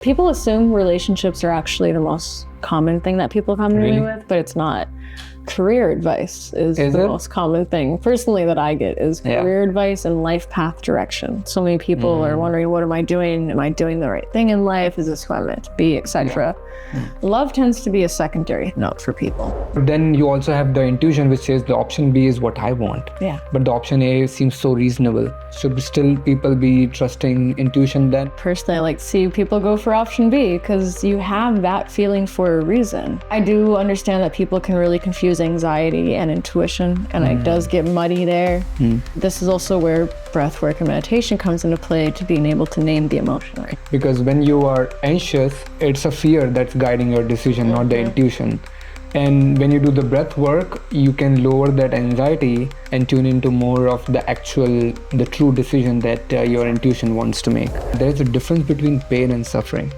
People assume relationships are actually the most common thing that people come to me with, but it's not. Career advice is the most common thing personally that I get is career advice and life path direction. So many people are wondering, what am I doing? Am I doing the right thing in life? Is this who I'm meant to be, etc. Love tends to be a secondary note for people. But then you also have the intuition which says the option B is what I want. Yeah. But the option A seems so reasonable. Should still people be trusting intuition then? Personally, I like to see people go for option B because you have that feeling for a reason. I do understand that people can really confuse anxiety and intuition, and it does get muddy there. This is also where breath work and meditation comes into play, to being able to name the emotion, right? Because when you are anxious, it's a fear that's guiding your decision, not the intuition. And when you do the breath work, you can lower that anxiety and tune into more of the true decision that your intuition wants to make. There's a difference between pain and suffering.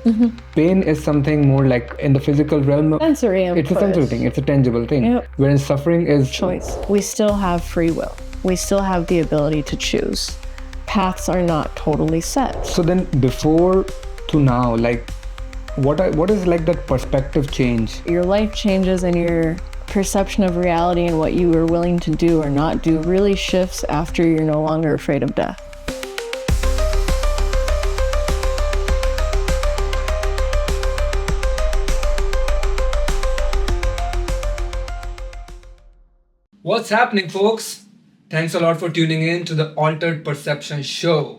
Pain is something more like in the physical realm. Sensory input. It's a sensory thing, it's a tangible thing. Whereas suffering is choice. We still have free will. We still have the ability to choose. Paths are not totally set. So then before to now, like, what is like that perspective change? Your life changes and your perception of reality and what you are willing to do or not do really shifts after you're no longer afraid of death. What's happening, folks? Thanks a lot for tuning in to the Altered Perception Show.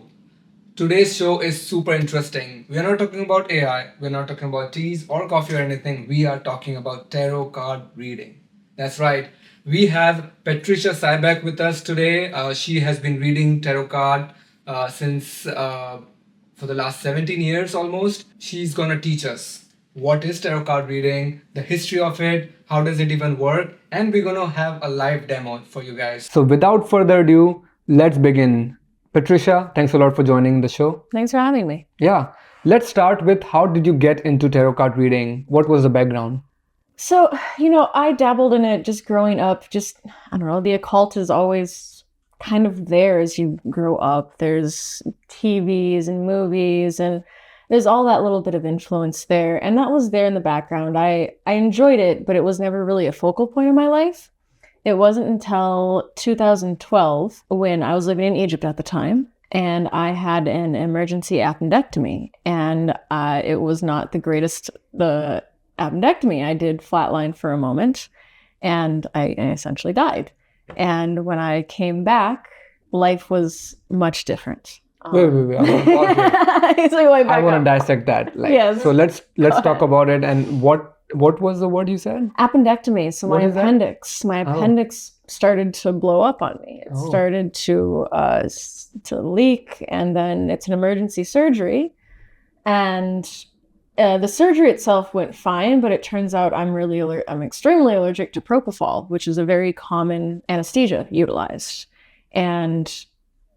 Today's show is super interesting. We are not talking about AI, we're not talking about teas or coffee or anything. We are talking about tarot card reading. That's right. We have Patricia Scibek with us today. She has been reading tarot card since for the last 17 years almost. She's gonna teach us what is tarot card reading, the history of it, how does it even work, and we're gonna have a live demo for you guys. So without further ado, let's begin. Patricia, thanks a lot for joining the show. Thanks for having me. Yeah. Let's start with, how did you get into tarot card reading? What was the background? So, I dabbled in it just growing up. I don't know, the occult is always kind of there as you grow up. There's TVs and movies, and there's all that little bit of influence there. And that was there in the background. I enjoyed it, but it was never really a focal point in my life. It wasn't until 2012, when I was living in Egypt at the time, and I had an emergency appendectomy. And it was not the greatest, the appendectomy. I did flatline for a moment, and I essentially died. And when I came back, life was much different. Wait. I want to dissect that. Yes. So let's talk about it. And what was the word you said? Appendectomy. So my appendix started to blow up on me. It started to leak, and then it's an emergency surgery. And the surgery itself went fine, but it turns out I'm extremely allergic to propofol, which is a very common anesthesia utilized. And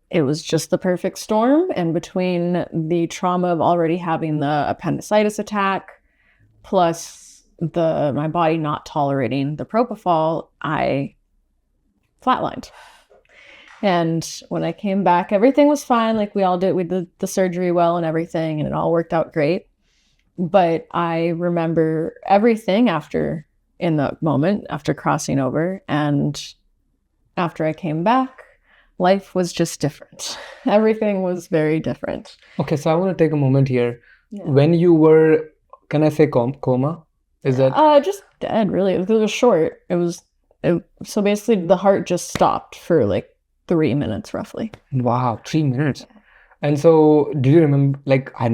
it was just the perfect storm. And between the trauma of already having the appendicitis attack, plus my body not tolerating the propofol, I flatlined. And when I came back, everything was fine. Like we all did, we did the surgery well and everything, and it all worked out great. But I remember everything in the moment after crossing over, and after I came back, life was just different. Everything was very different. Okay, so I want to take a moment here. Yeah. When you were, can I say coma? Is that just dead? Really, it was short. So basically, the heart just stopped for like 3 minutes, roughly. Wow, 3 minutes. And so, do you remember? Like, I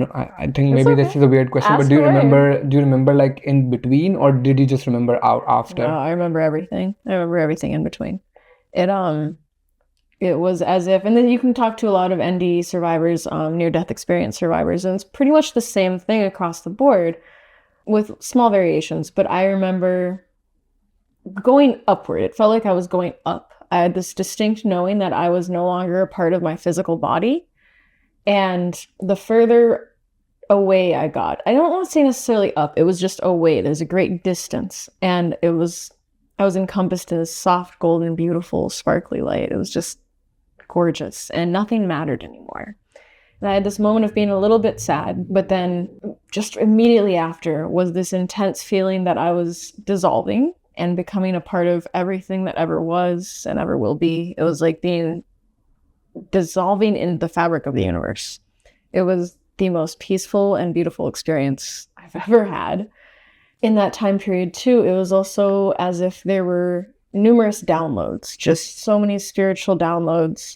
think maybe this is a weird question, but do you remember like in between, or did you just remember out after? No, I remember everything. I remember everything in between. It was as if, and then you can talk to a lot of NDE survivors, near-death experience survivors, and it's pretty much the same thing across the board, with small variations. But I remember going upward. It felt like I was going up. I had this distinct knowing that I was no longer a part of my physical body. And the further away I got, I don't want to say necessarily up, it was just away. There's a great distance. And I was encompassed in this soft, golden, beautiful, sparkly light. It was just gorgeous, and nothing mattered anymore. And I had this moment of being a little bit sad, but then just immediately after was this intense feeling that I was dissolving and becoming a part of everything that ever was and ever will be. It was like being dissolving in the fabric of the universe. It was the most peaceful and beautiful experience I've ever had. In that time period too, it was also as if there were numerous downloads, just so many spiritual downloads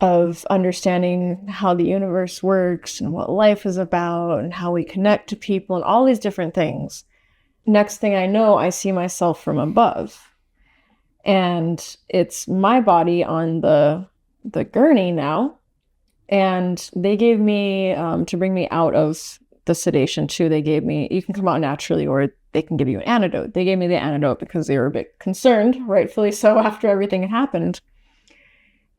of understanding how the universe works and what life is about and how we connect to people and all these different things. Next thing I know, I see myself from above. And it's my body on the gurney now. And they gave me, to bring me out of the sedation too, they gave me, you can come out naturally or they can give you an antidote. They gave me the antidote because they were a bit concerned, rightfully so, after everything had happened.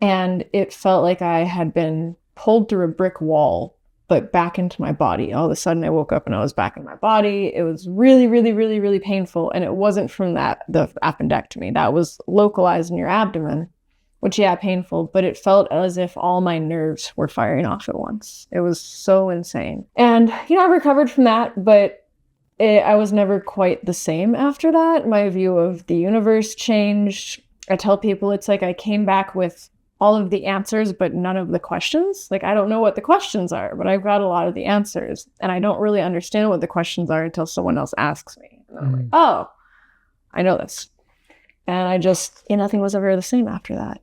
And it felt like I had been pulled through a brick wall, but back into my body. All of a sudden I woke up and I was back in my body. It was really, really, really, really painful. And it wasn't from the appendectomy. That was localized in your abdomen, which, yeah, painful, but it felt as if all my nerves were firing off at once. It was so insane. And, I recovered from that, but I was never quite the same after that. My view of the universe changed. I tell people it's like I came back with all of the answers, but none of the questions. Like, I don't know what the questions are, but I've got a lot of the answers. And I don't really understand what the questions are until someone else asks me. And I'm like, oh, I know this. And I just, nothing was ever the same after that.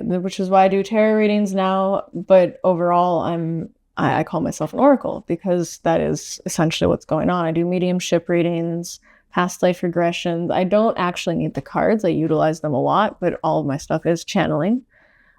Which is why I do tarot readings now. But overall, I call myself an oracle because that is essentially what's going on. I do mediumship readings, past life regressions. I don't actually need the cards. I utilize them a lot, but all of my stuff is channeling.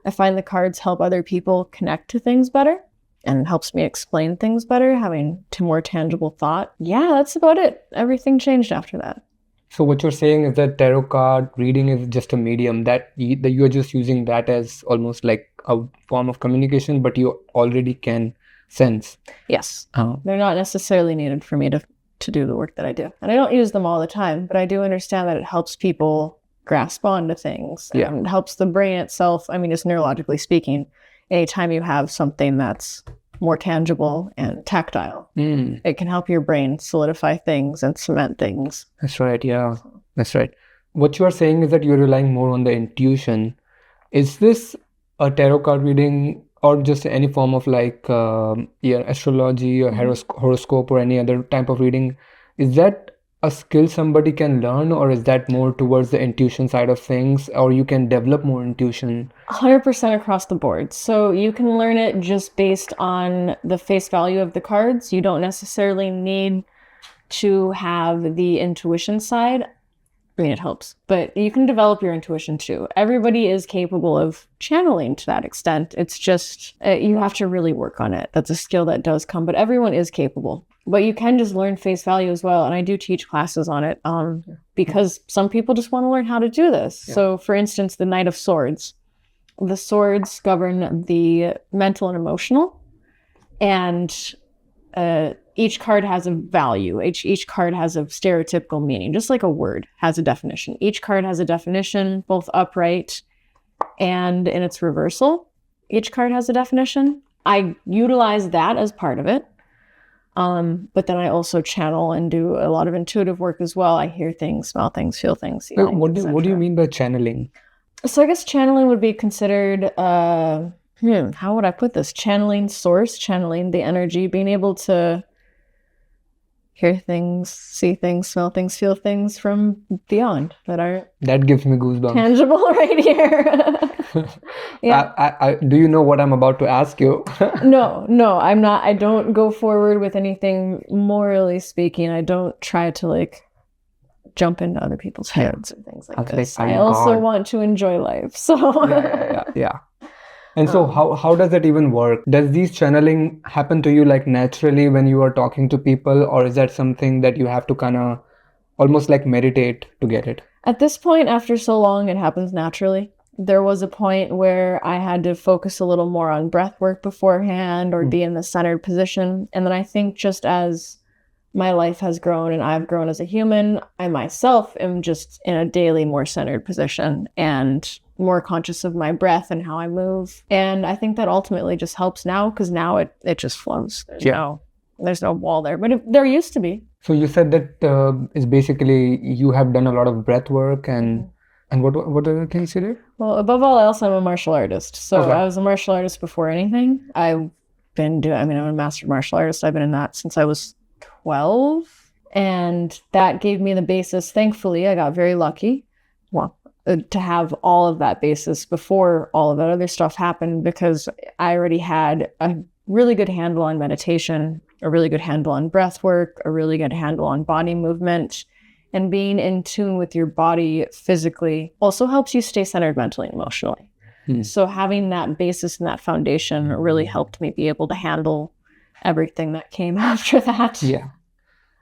I find the cards help other people connect to things better and helps me explain things better, having more tangible thought. Yeah, that's about it. Everything changed after that. So what you're saying is that tarot card reading is just a medium, that you're just using that as almost like a form of communication, but you already can sense. Yes. They're not necessarily needed for me to do the work that I do. And I don't use them all the time, but I do understand that it helps people grasp onto things and helps the brain itself. I mean, just neurologically speaking, anytime you have something that's more tangible and tactile, it can help your brain solidify things and cement things. That's right. Yeah, that's right. What you are saying is that you're relying more on the intuition. Is this a tarot card reading or just any form of like astrology or horoscope or any other type of reading? Is that a skill somebody can learn, or is that more towards the intuition side of things, or you can develop more intuition? 100% across the board. So you can learn it just based on the face value of the cards. You don't necessarily need to have the intuition side. I mean, it helps, but you can develop your intuition too. Everybody is capable of channeling to that extent. It's just, you have to really work on it. That's a skill that does come, but everyone is capable. But you can just learn face value as well. And I do teach classes on it because some people just want to learn how to do this. Yeah. So for instance, the Knight of Swords. The swords govern the mental and emotional. And each card has a value. Each card has a stereotypical meaning, just like a word has a definition. Each card has a definition, both upright and in its reversal. Each card has a definition. I utilize that as part of it. But then I also channel and do a lot of intuitive work as well. I hear things, smell things, feel things. See things, what do you mean by channeling? So I guess channeling would be considered, how would I put this? Channeling source, channeling the energy, being able to hear things, see things, smell things, feel things from beyond that gives me goosebumps. Tangible right here. Yeah. Do you know what I'm about to ask you? No, I'm not. I don't go forward with anything morally speaking. I don't try to like jump into other people's heads or things like this. I also want to enjoy life. So yeah. And so how does that even work? Does these channeling happen to you like naturally when you are talking to people, or is that something that you have to kind of almost like meditate to get it? At this point, after so long, it happens naturally. There was a point where I had to focus a little more on breath work beforehand or be in the centered position. And then I think just as my life has grown and I've grown as a human, I myself am just in a daily more centered position. And more conscious of my breath and how I move. And I think that ultimately just helps now, because now it just flows. There's no wall there, but there used to be. So you said that is basically you have done a lot of breath work and what other things you did? Well, above all else, I'm a martial artist. So I was a martial artist before anything. I'm a master martial artist. I've been in that since I was 12. And that gave me the basis. Thankfully, I got very lucky. Well, to have all of that basis before all of that other stuff happened, because I already had a really good handle on meditation, a really good handle on breath work, a really good handle on body movement. And being in tune with your body physically also helps you stay centered mentally and emotionally. So having that basis and that foundation really helped me be able to handle everything that came after that. Yeah.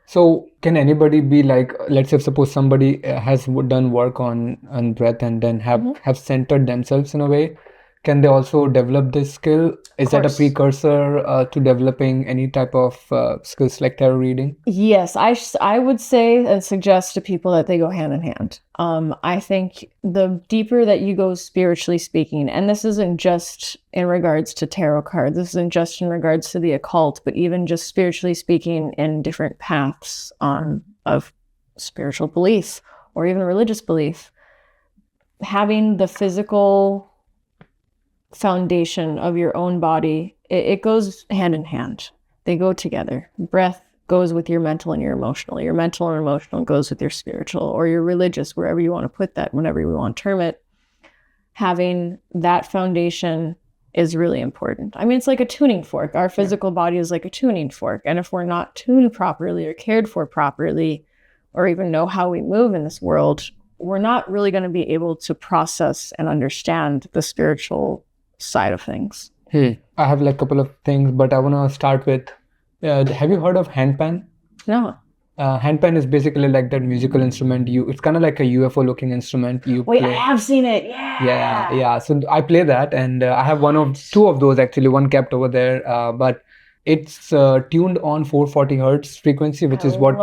So can anybody be like, let's say suppose somebody has done work on breath and then have centered themselves in a way, can they also develop this skill? Is that a precursor to developing any type of skills like tarot reading? Yes, I would say and suggest to people that they go hand in hand. I think the deeper that you go spiritually speaking, and this isn't just in regards to tarot cards, this isn't just in regards to the occult, but even just spiritually speaking in different paths of spiritual belief or even religious belief, having the physical foundation of your own body, it goes hand in hand. They go together. Breath goes with your mental and your emotional. Your mental and emotional goes with your spiritual or your religious, wherever you want to put that, whenever you want to term it. Having that foundation is really important. I mean, it's like a tuning fork. Our physical body is like a tuning fork. And if we're not tuned properly or cared for properly, or even know how we move in this world, we're not really going to be able to process and understand the spiritual side of things. I have like a couple of things, but I want to start with, have you heard of handpan? No. Handpan is basically like that musical instrument. It's kind of like a UFO looking instrument. I have seen it. Yeah. So I play that, and I have two of those actually. One kept over there, but it's tuned on 440 hertz frequency, which is what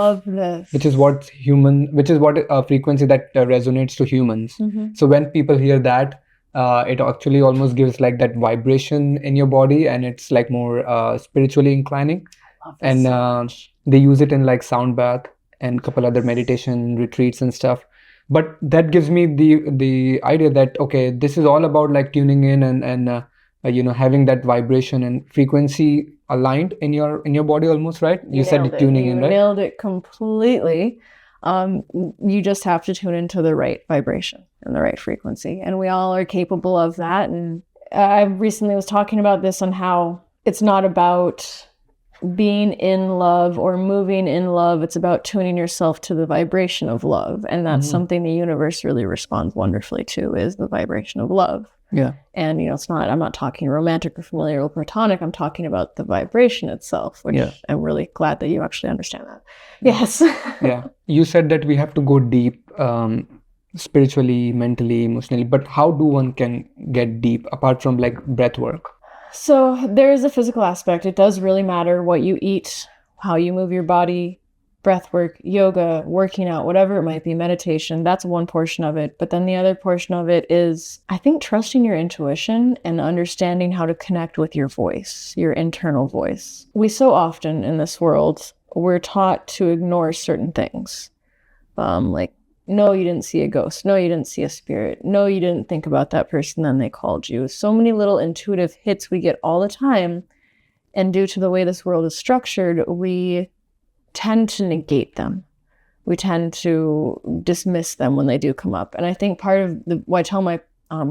frequency that resonates to humans. So when people hear that, it actually almost gives like that vibration in your body, and it's like more spiritually inclining. And they use it in like sound bath and a couple other meditation retreats and stuff. But that gives me the idea that okay, this is all about like tuning in and having that vibration and frequency aligned in your body almost, right? You said tuning in, right? You nailed it completely. You just have to tune into the right vibration and the right frequency. And we all are capable of that. And I recently was talking about this on how it's not about being in love or moving in love. It's about tuning yourself to the vibration of love. And that's something the universe really responds wonderfully to, is the vibration of love. Yeah. And, I'm not talking romantic or familiar or platonic. I'm talking about the vibration itself, which I'm really glad that you actually understand that. Yes. Yeah. You said that we have to go deep, spiritually, mentally, emotionally, but how do one can get deep apart from like breath work? So there is a physical aspect. It does really matter what you eat, how you move your body, breath work, yoga, working out, whatever it might be, meditation. That's one portion of it. But then the other portion of it is, I think, trusting your intuition and understanding how to connect with your voice, your internal voice. We so often in this world, we're taught to ignore certain things. Like, no, you didn't see a ghost. No, you didn't see a spirit. No, you didn't think about that person, then they called you. So many little intuitive hits we get all the time. And due to the way this world is structured, we tend to negate them. We tend to dismiss them when they do come up. And I think part of what I tell my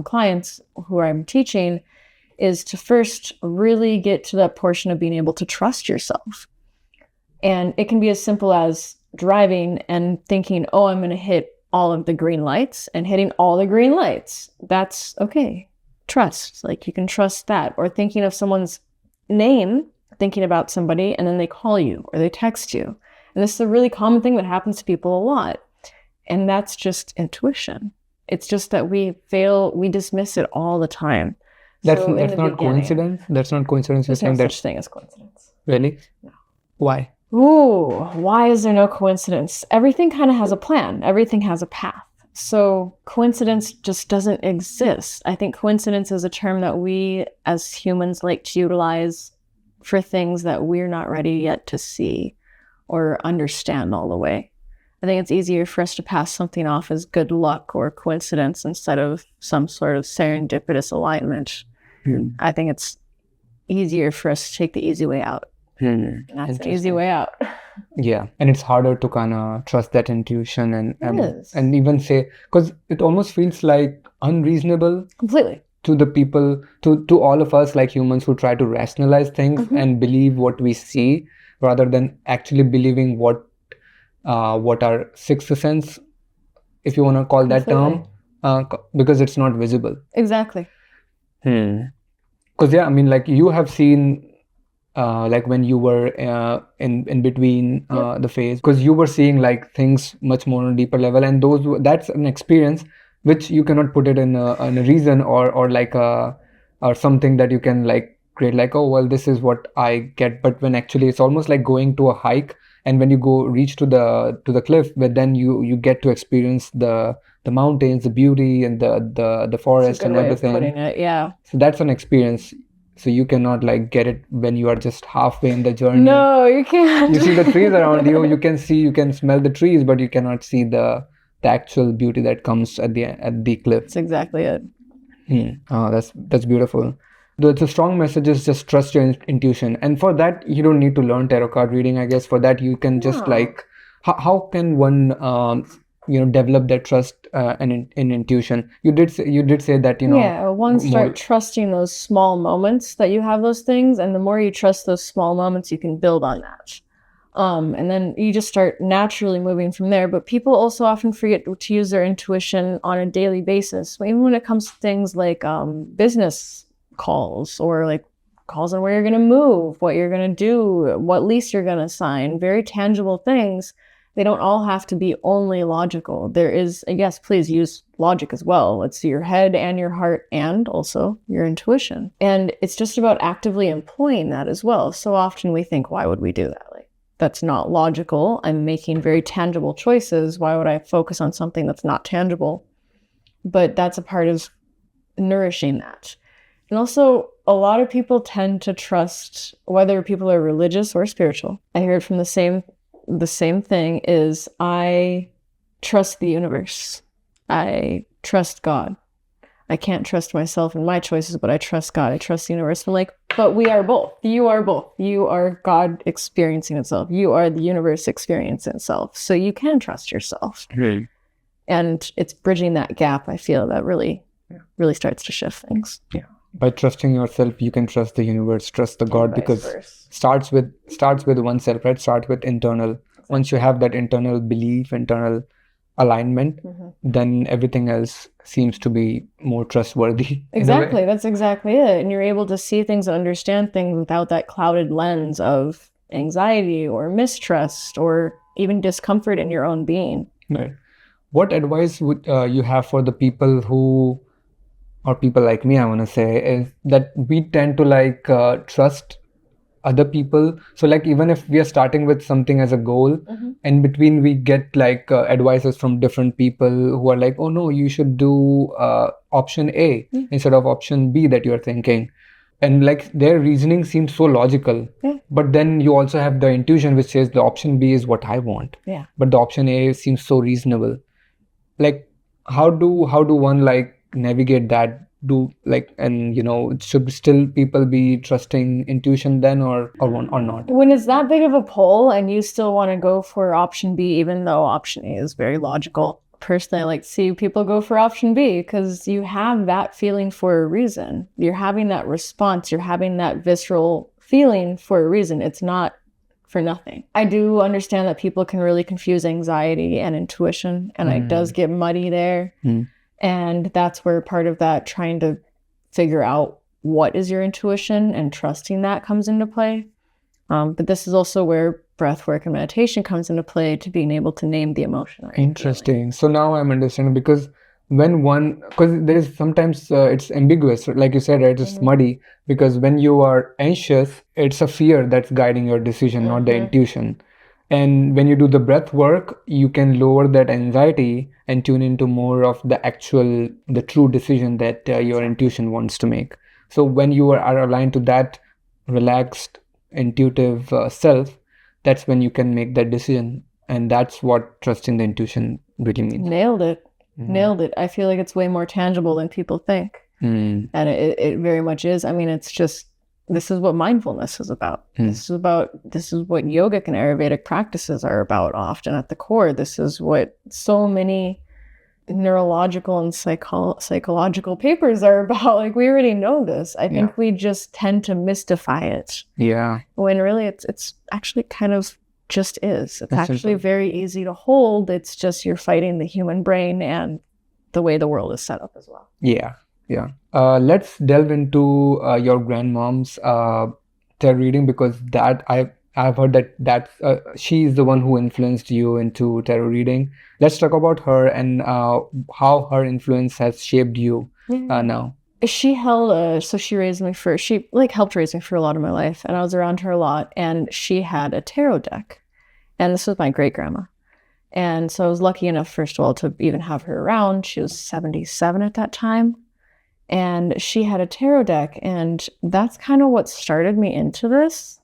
clients who I'm teaching is to first really get to that portion of being able to trust yourself. And it can be as simple as driving and thinking, oh, I'm going to hit all of the green lights, and hitting all the green lights. That's okay. Trust. Like, you can trust that. Or thinking of someone's name, thinking about somebody, and then they call you or they text you. And this is a really common thing that happens to people a lot. And that's just intuition. It's just that we dismiss it all the time. That's not coincidence? That's not coincidence? There's no such thing as coincidence. Really? No. Why? Ooh, why is there no coincidence? Everything kind of has a plan. Everything has a path. So coincidence just doesn't exist. I think coincidence is a term that we as humans like to utilize for things that we're not ready yet to see or understand all the way. I think it's easier for us to pass something off as good luck or coincidence instead of some sort of serendipitous alignment. I think it's easier for us to take the easy way out. And that's an easy way out. Yeah, and it's harder to kind of trust that intuition and even say, because it almost feels like unreasonable Completely to the people, to all of us like humans who try to rationalize things and believe what we see rather than actually believing what our sixth sense, if you want to call that term, because it's not visible. Exactly. Because I mean, like you have seen like when you were in between the phase, because you were seeing like things much more on a deeper level, and that's an experience which you cannot put it in a reason or like or something that you can like create like, oh well, this is what I get. But when actually it's almost like going to a hike, and when you reach to the cliff, but then you get to experience the mountains, the beauty, and the forest and everything. Way of putting it, yeah. So that's an experience. So you cannot like get it when you are just halfway in the journey. No, you can't. You see the trees around you. You can smell the trees, but you cannot see the actual beauty that comes at the cliff. That's exactly it. Oh, that's beautiful. The strong message is just trust your intuition, and for that you don't need to learn tarot card reading. I guess for that you can just like how can one develop that trust and in intuition. You did say that one start trusting those small moments that you have those things, and the more you trust those small moments, you can build on that. And then you just start naturally moving from there. But people also often forget to use their intuition on a daily basis, even when it comes to things like business calls or like calls on where you're going to move, what you're going to do, what lease you're going to sign, very tangible things. They don't all have to be only logical. There is, yes, please use logic as well. It's your head and your heart and also your intuition. And it's just about actively employing that as well. So often we think, why would we do that? Like, that's not logical. I'm making very tangible choices. Why would I focus on something that's not tangible? But that's a part of nourishing that. And also, a lot of people tend to trust, whether people are religious or spiritual. I hear it from the same thing is, I trust the universe. I trust God. I can't trust myself and my choices, but I trust God. I trust the universe. I'm like, but we are both. You are both. You are God experiencing itself. You are the universe experiencing itself. So you can trust yourself. And it's bridging that gap, I feel, that really starts to shift things. Yeah. By trusting yourself, you can trust the universe, trust the God, because starts with oneself, right? Start with internal. Once you have that internal belief, internal alignment, then everything else seems to be more trustworthy. Exactly. That's exactly it. And you're able to see things and understand things without that clouded lens of anxiety or mistrust or even discomfort in your own being. Right. What advice would you have for the people who, or people like me, I want to say, is that we tend to like trust other people. So like even if we are starting with something as a goal, in between we get like advices from different people who are like, oh no, you should do option A instead of option B that you're thinking. And like their reasoning seems so logical. But then you also have the intuition which says the option B is what I want. But the option A seems so reasonable. Like how do one like navigate that? Should still people be trusting intuition then or not? When it's that big of a pull and you still want to go for option B, even though option A is very logical, personally I like to see people go for option B because you have that feeling for a reason. You're having that response, you're having that visceral feeling for a reason. It's not for nothing. I do understand that people can really confuse anxiety and intuition, and it does get muddy there. And that's where part of that trying to figure out what is your intuition and trusting that comes into play. But this is also where breath work and meditation comes into play, to being able to name the emotion. Interesting. So now I'm understanding, because there is sometimes it's ambiguous, like you said, right? It's muddy, because when you are anxious, it's a fear that's guiding your decision, not the intuition. And when you do the breath work, you can lower that anxiety and tune into more of the true decision that your intuition wants to make. So when you are aligned to that relaxed, intuitive self, that's when you can make that decision. And that's what trusting the intuition really means. Nailed it. Nailed it. I feel like it's way more tangible than people think. And it very much is. I mean, it's just, this is what mindfulness is about. This is what yogic and Ayurvedic practices are about often at the core. This is what so many neurological and psychological papers are about. Like, we already know this. I think we just tend to mystify it. Yeah. When really it's actually kind of just is. It's actually very easy to hold. It's just you're fighting the human brain and the way the world is set up as well. Yeah. Yeah. Let's delve into your grandmom's tarot reading, because that I've heard that she is the one who influenced you into tarot reading. Let's talk about her and how her influence has shaped you now. She held so she raised me she helped raise me for a lot of my life, and I was around her a lot, and she had a tarot deck, and this was my great grandma. And so I was lucky enough, first of all, to even have her around. She was 77 at that time. And she had a tarot deck, and that's kind of what started me into this.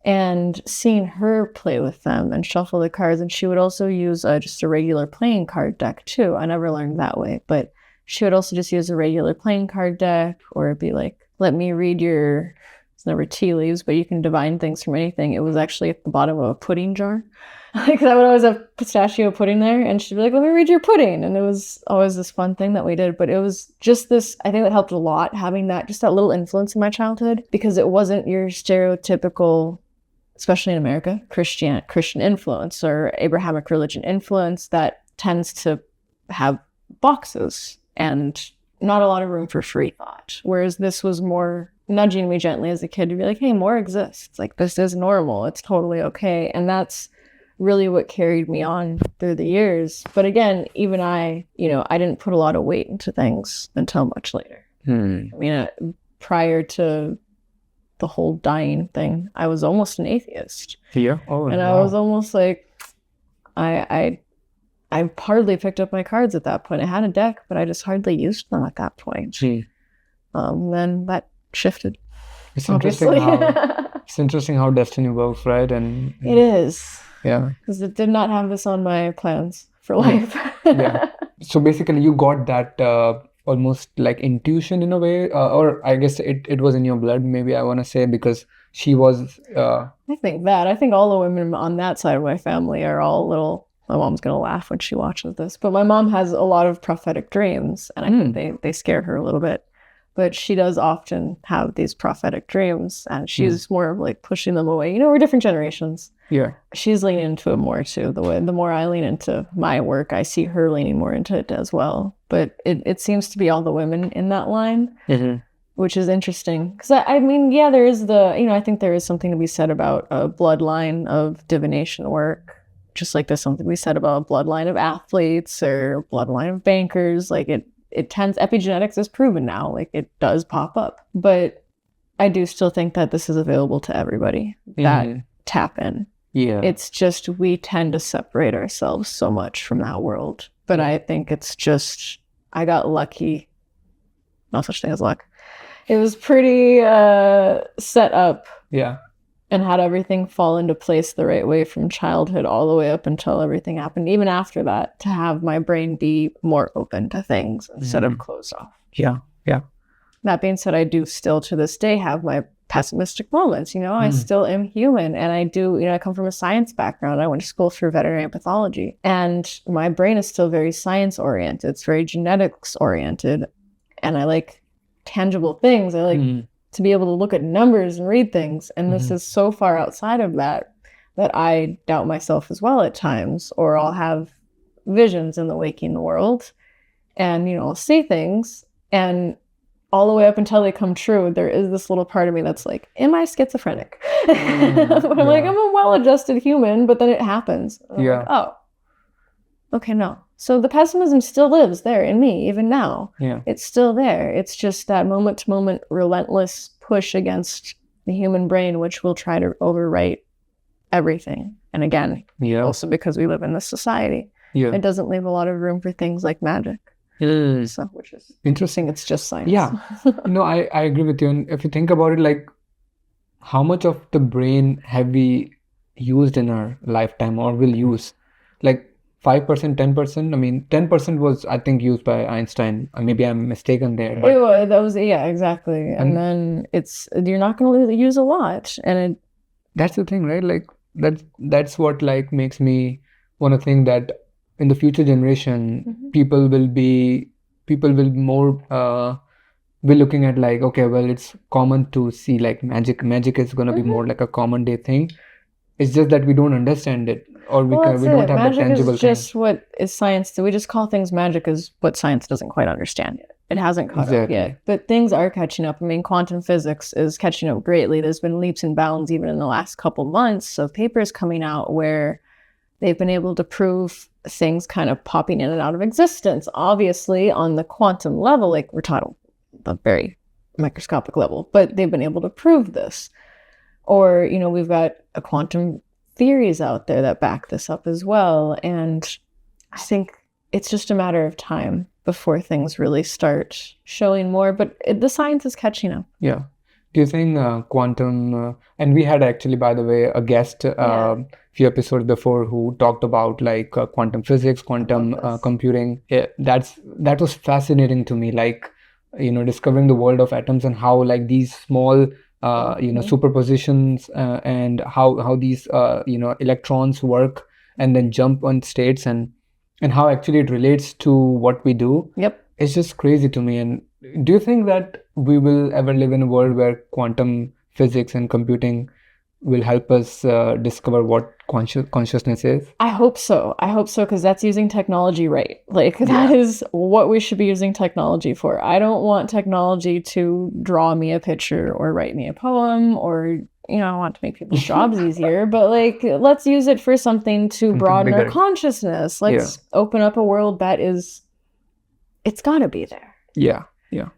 And seeing her play with them and shuffle the cards, and she would also use just a regular playing card deck too. I never learned that way, but she would also just use a regular playing card deck, or it'd be like, let me read your, it's never tea leaves, but you can divine things from anything. It was actually at the bottom of a pudding jar. Like, I would always have pistachio pudding there, and she'd be like, let me read your pudding. And it was always this fun thing that we did. But it was just this, I think that helped a lot, having that, just that little influence in my childhood, because it wasn't your stereotypical, especially in America, Christian influence or Abrahamic religion influence that tends to have boxes and not a lot of room for free thought. Whereas this was more nudging me gently as a kid to be like, hey, more exists. Like, this is normal. It's totally okay. And that's really what carried me on through the years. But again, even I didn't put a lot of weight into things until much later. I mean, prior to the whole dying thing, I was almost an atheist. Yeah. Oh, and I was almost like, I hardly picked up my cards at that point. I had a deck, but I just hardly used them at that point. Then that shifted. It's interesting it's interesting how destiny works, right? And it is. Yeah. Because it did not have this on my plans for life. Yeah. So basically you got that almost like intuition in a way, or I guess it was in your blood, maybe I want to say, because she was... I think all the women on that side of my family are all little... My mom's going to laugh when she watches this, but my mom has a lot of prophetic dreams, and I think they scare her a little bit. But she does often have these prophetic dreams, and she's more of like pushing them away. We're different generations. Yeah. She's leaning into it more too. The more I lean into my work, I see her leaning more into it as well. But it seems to be all the women in that line, which is interesting. Because I mean, yeah, there is I think there is something to be said about a bloodline of divination work. Just like there's something to be said about a bloodline of athletes or a bloodline of bankers. Like it tends, epigenetics is proven now, like it does pop up. But I do still think that this is available to everybody that tap in. Yeah. It's just, we tend to separate ourselves so much from that world. But I think it's just, I got lucky. No such thing as luck. It was pretty set up. Yeah. And had everything fall into place the right way from childhood all the way up until everything happened. Even after that, to have my brain be more open to things instead of closed off. Yeah, yeah. That being said, I do still to this day have my pessimistic moments. I still am human, and I do, I come from a science background. I went to school for veterinary pathology, and my brain is still very science oriented. It's very genetics oriented, and I like tangible things. I like to be able to look at numbers and read things. And this is so far outside of that I doubt myself as well at times, or I'll have visions in the waking world and, I'll see things, and all the way up until they come true, there is this little part of me that's like, am I schizophrenic? But I'm like, I'm a well-adjusted human, but then it happens. Like, oh, okay, no. So the pessimism still lives there in me, even now. Yeah. It's still there. It's just that moment-to-moment relentless push against the human brain, which will try to overwrite everything. And again, also because we live in this society, it doesn't leave a lot of room for things like magic. So, which is interesting. It's just science. Yeah. I agree with you. And if you think about it, like how much of the brain have we used in our lifetime or will use? Like 5%, 10%? I mean, 10% was, I think, used by Einstein. Maybe I'm mistaken there. But that was, exactly. And then you're not going to use a lot. And that's the thing, right? Like that's what like makes me want to think that in the future generation, people will more be looking at like, okay, well, it's common to see like magic is going to be more like a common day thing. It's just that we don't understand it, or we don't have magic the tangible is just what is science. We just call things magic as what science doesn't quite understand yet. It hasn't caught up yet, but things are catching up. I mean, quantum physics is catching up greatly. There's been leaps and bounds even in the last couple months of papers coming out where they've been able to prove things kind of popping in and out of existence. Obviously, on the quantum level, like we're taught the very microscopic level, but they've been able to prove this. Or, we've got a quantum theories out there that back this up as well. And I think it's just a matter of time before things really start showing more. But the science is catching up. Yeah. Do you think quantum, and we had actually, by the way, a guest few episodes before who talked about like quantum physics, quantum computing. That was fascinating to me, like, discovering the world of atoms and how like these small superpositions and how these electrons work and then jump on states and how actually it relates to what we do. It's just crazy to me. And do you think that we will ever live in a world where quantum physics and computing will help us discover what consciousness is? I hope so, because that's using technology right. Like that is what we should be using technology for. I don't want technology to draw me a picture or write me a poem or I want to make people's jobs easier, but like let's use it for something to broaden our consciousness. Let's open up a world that it's got to be there.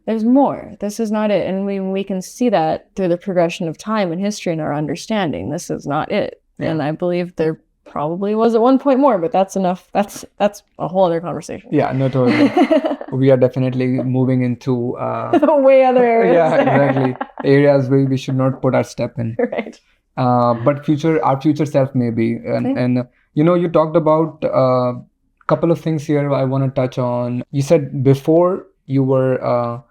There's more. This is not it. And we can see that through the progression of time and history and our understanding. This is not it. And I believe there probably was at one point more, but that's enough. That's a whole other conversation. Yeah, no, totally. We are definitely moving into way other areas. Exactly. Areas where we should not put our step in. Right. But our future self maybe. And you talked about a couple of things here I want to touch on. You said before you were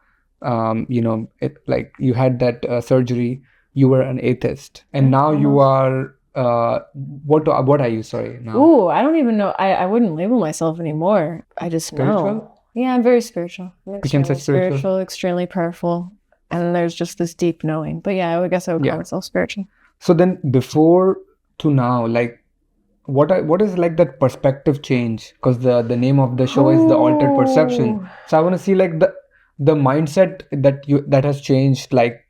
you had that surgery, you were an atheist, and now you are what are you, sorry, now? Ooh, I don't even know. I wouldn't label myself anymore. I just spiritual? know. Yeah, I'm very spiritual. Became such spiritual, extremely powerful, and there's just this deep knowing. But yeah, I guess I would call myself spiritual. So then before to now, like what is like that perspective change? Because the name of the show is The Altered Perception. So I want to see like the mindset that has changed, like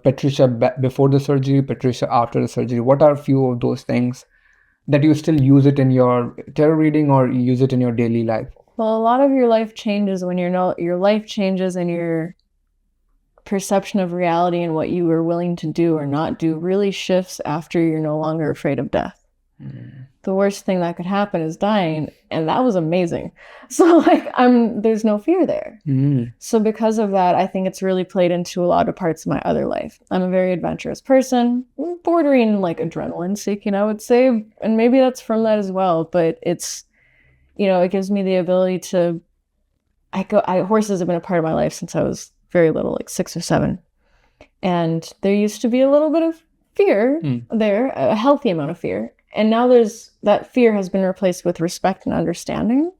Patricia before the surgery, Patricia after the surgery. What are a few of those things that you still use it in your tarot reading or you use it in your daily life? Well, a lot of your life changes when your life changes and your perception of reality and what you are willing to do or not do really shifts after you're no longer afraid of death. The worst thing that could happen is dying, and that was amazing. So like there's no fear there. So because of that, I think it's really played into a lot of parts of my other life. I'm a very adventurous person, bordering like adrenaline seeking, I would say, and maybe that's from that as well. But it's it gives me the ability to horses have been a part of my life since I was very little, like 6 or 7, and there used to be a little bit of fear there, a healthy amount of fear. And now that fear has been replaced with respect and understanding.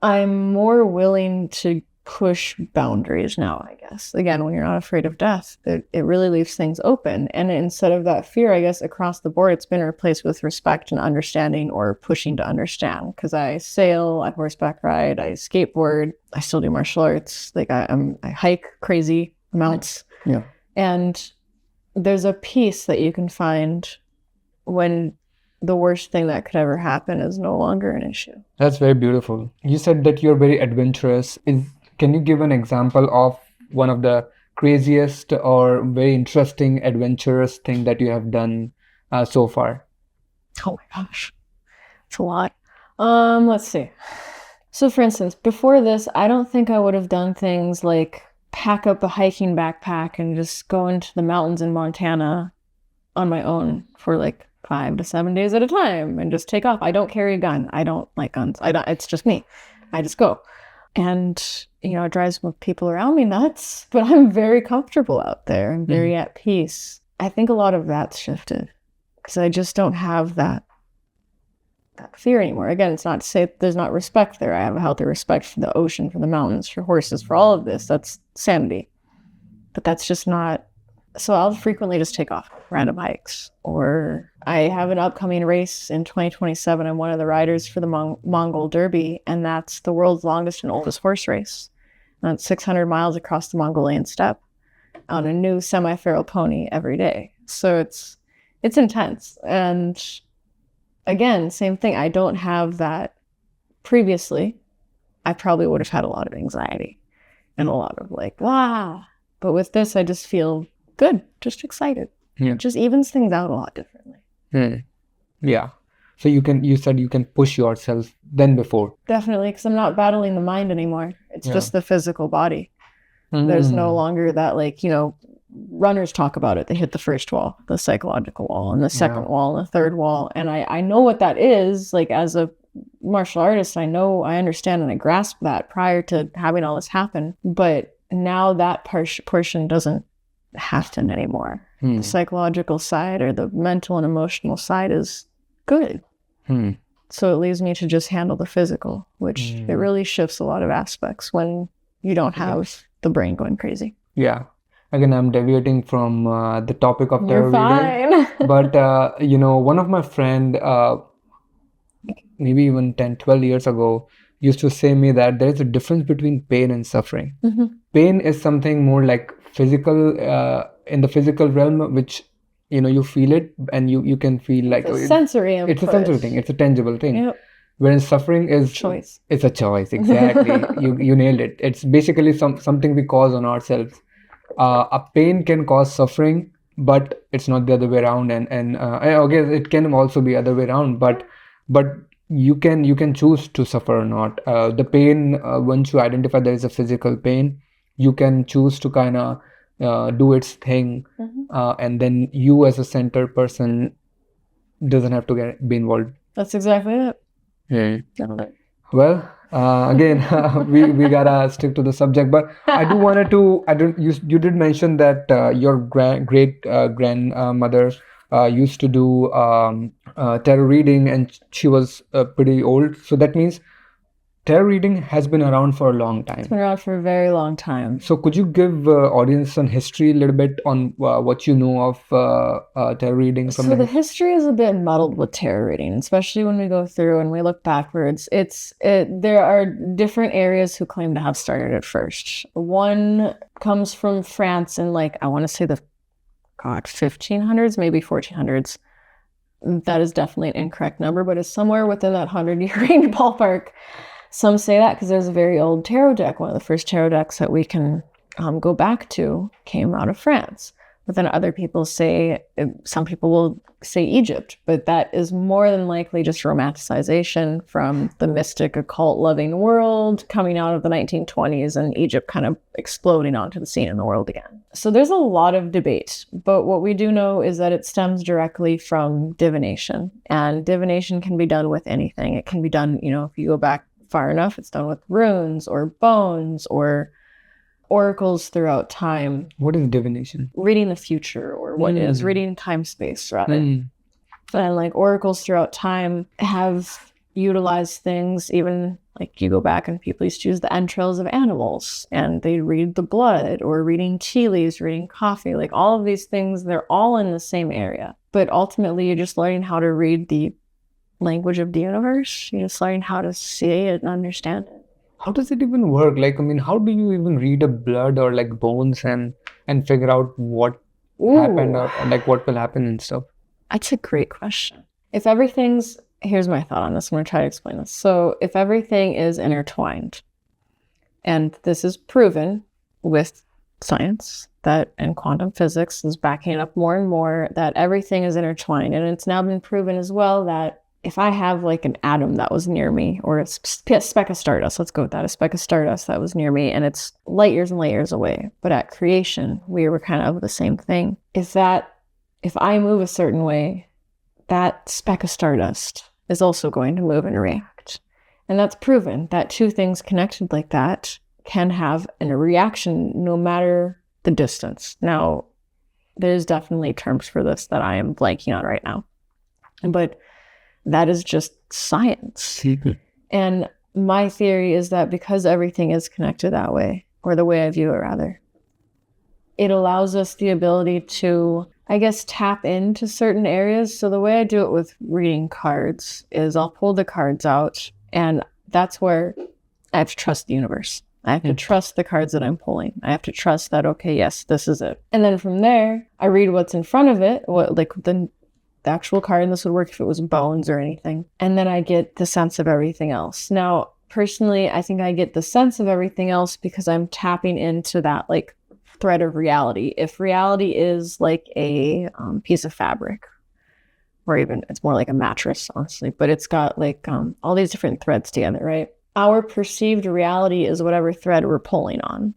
I'm more willing to push boundaries now, I guess. Again, when you're not afraid of death, it really leaves things open. And instead of that fear, I guess, across the board, it's been replaced with respect and understanding or pushing to understand. Because I sail, I horseback ride, I skateboard, I still do martial arts. Like I hike crazy amounts. Yeah. And there's a peace that you can find when the worst thing that could ever happen is no longer an issue. That's very beautiful. You said that you're very adventurous. Can you give an example of one of the craziest or very interesting adventurous thing that you have done so far? Oh my gosh. It's a lot. Let's see. So for instance, before this, I don't think I would have done things like pack up a hiking backpack and just go into the mountains in Montana on my own for like 5 to 7 days at a time and just take off. I don't carry a gun. I don't like guns. It's just me. I just go. And, it drives people around me nuts, but I'm very comfortable out there. I'm very at peace. I think a lot of that's shifted because I just don't have that fear anymore. Again, it's not to say there's not respect there. I have a healthy respect for the ocean, for the mountains, for horses, for all of this. That's sanity. But that's just not... So I'll frequently just take off random hikes. Or I have an upcoming race in 2027. I'm one of the riders for the Mongol Derby, and that's the world's longest and oldest horse race. And that's 600 miles across the Mongolian steppe on a new semi-feral pony every day. So it's intense. And again, same thing. I don't have that. Previously, I probably would have had a lot of anxiety and a lot of like, wow. But with this, I just feel good, just excited. Yeah. It just evens things out a lot differently. Yeah. So you said you can push yourself than before. Definitely, because I'm not battling the mind anymore. It's just the physical body. There's no longer that, like, runners talk about it. They hit the first wall, the psychological wall, and the second wall, and the third wall. And I know what that is. Like, as a martial artist, I understand and I grasp that prior to having all this happen. But now that portion doesn't happen anymore. The psychological side or the mental and emotional side is good. So it leaves me to just handle the physical, which it really shifts a lot of aspects when you don't have the brain going crazy. Yeah. Again, I'm deviating from the topic of tarot reading. But, one of my friend, maybe even 10, 12 years ago, used to say me that there is a difference between pain and suffering. Pain is something more like physical, in the physical realm, which, you feel it and you can feel like... It's a sensory input. It's a sensory thing. It's a tangible thing. Yep. Whereas suffering is... choice. It's a choice, exactly. you nailed it. It's basically something we cause on ourselves. A pain can cause suffering, but it's not the other way around. And I guess it can also be other way around, but you can choose to suffer or not. The pain, once you identify there is a physical pain, you can choose to kind of do its thing, and then you as a center person doesn't have to be involved. That's exactly it. Yeah. Well, again, we gotta stick to the subject, but you did mention that your great grandmother used to do tarot reading, and she was pretty old. So that means tarot reading has been around for a long time. It's been around for a very long time. So could you give audience some history a little bit on what you know of tarot reading? So the history is a bit muddled with tarot reading, especially when we go through and we look backwards. There are different areas who claim to have started it first. One comes from France in, like, I want to say the 1500s, maybe 1400s. That is definitely an incorrect number, but it's somewhere within that 100-year range ballpark. Some say that because there's a very old tarot deck. One of the first tarot decks that we can go back to came out of France. But then other people say, some people will say Egypt, but that is more than likely just romanticization from the mystic, occult loving world coming out of the 1920s and Egypt kind of exploding onto the scene in the world again. So there's a lot of debate, but what we do know is that it stems directly from divination, and divination can be done with anything. It can be done, if you go back far enough, it's done with runes or bones or oracles throughout time. What is divination? Reading the future, or what is reading time-space, rather. And like oracles throughout time have utilized things, even like you go back and people used to use the entrails of animals and they read the blood, or reading tea leaves, reading coffee, like all of these things, they're all in the same area. But ultimately you're just learning how to read the language of the universe. You're just learning how to see it and understand it. How does it even work? Like, I mean, how do you even read a blood or like bones and figure out what happened or like what will happen and stuff? That's a great question. Here's my thought on this. I'm going to try to explain this. So if everything is intertwined, and this is proven with science that and quantum physics is backing it up more and more, that everything is intertwined. And it's now been proven as well that if I have like an atom that was near me, or a speck of stardust, let's go with that, a speck of stardust that was near me, and it's light years and light years away, but at creation, we were kind of the same thing, is that if I move a certain way, that speck of stardust is also going to move and react. And that's proven that two things connected like that can have a reaction no matter the distance. Now, there's definitely terms for this that I am blanking on right now, but that is just science. And my theory is that because everything is connected that way, or the way I view it rather, it allows us the ability to, I guess, tap into certain areas. So the way I do it with reading cards is I'll pull the cards out, and that's where I have to trust the universe. I have to trust the cards that I'm pulling. I have to trust that, okay, yes, this is it. And then from there, I read what's in front of it, what like the actual card, and this would work if it was bones or anything. And then I get the sense of everything else. Now, personally, I think I get the sense of everything else because I'm tapping into that like thread of reality. If reality is like a piece of fabric, or even it's more like a mattress, honestly, but it's got like all these different threads together, right? Our perceived reality is whatever thread we're pulling on.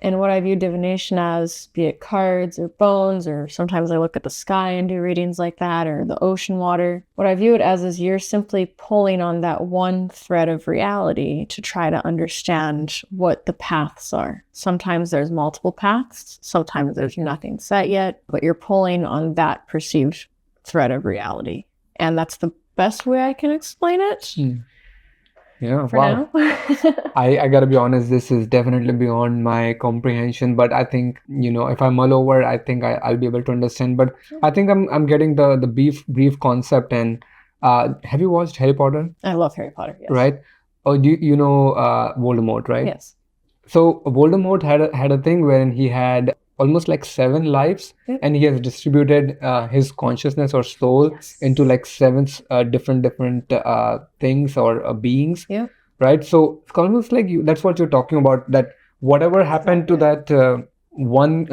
And what I view divination as, be it cards or bones, or sometimes I look at the sky and do readings like that, or the ocean water, what I view it as is you're simply pulling on that one thread of reality to try to understand what the paths are. Sometimes there's multiple paths, sometimes there's nothing set yet, but you're pulling on that perceived thread of reality. And that's the best way I can explain it. Yeah, for wow. now. I gotta be honest, this is definitely beyond my comprehension, but I think, if I mull over, I think I'll be able to understand. But I think I'm getting the brief concept. And have you watched Harry Potter? I love Harry Potter, yes. Right? Oh, you know Voldemort, right? Yes. So Voldemort had a thing wherein he had almost like 7 lives, Yep. and he has distributed his consciousness or soul into like 7 different things or beings. Yep. Right? So it's almost like that's what you're talking about, that whatever happened to that one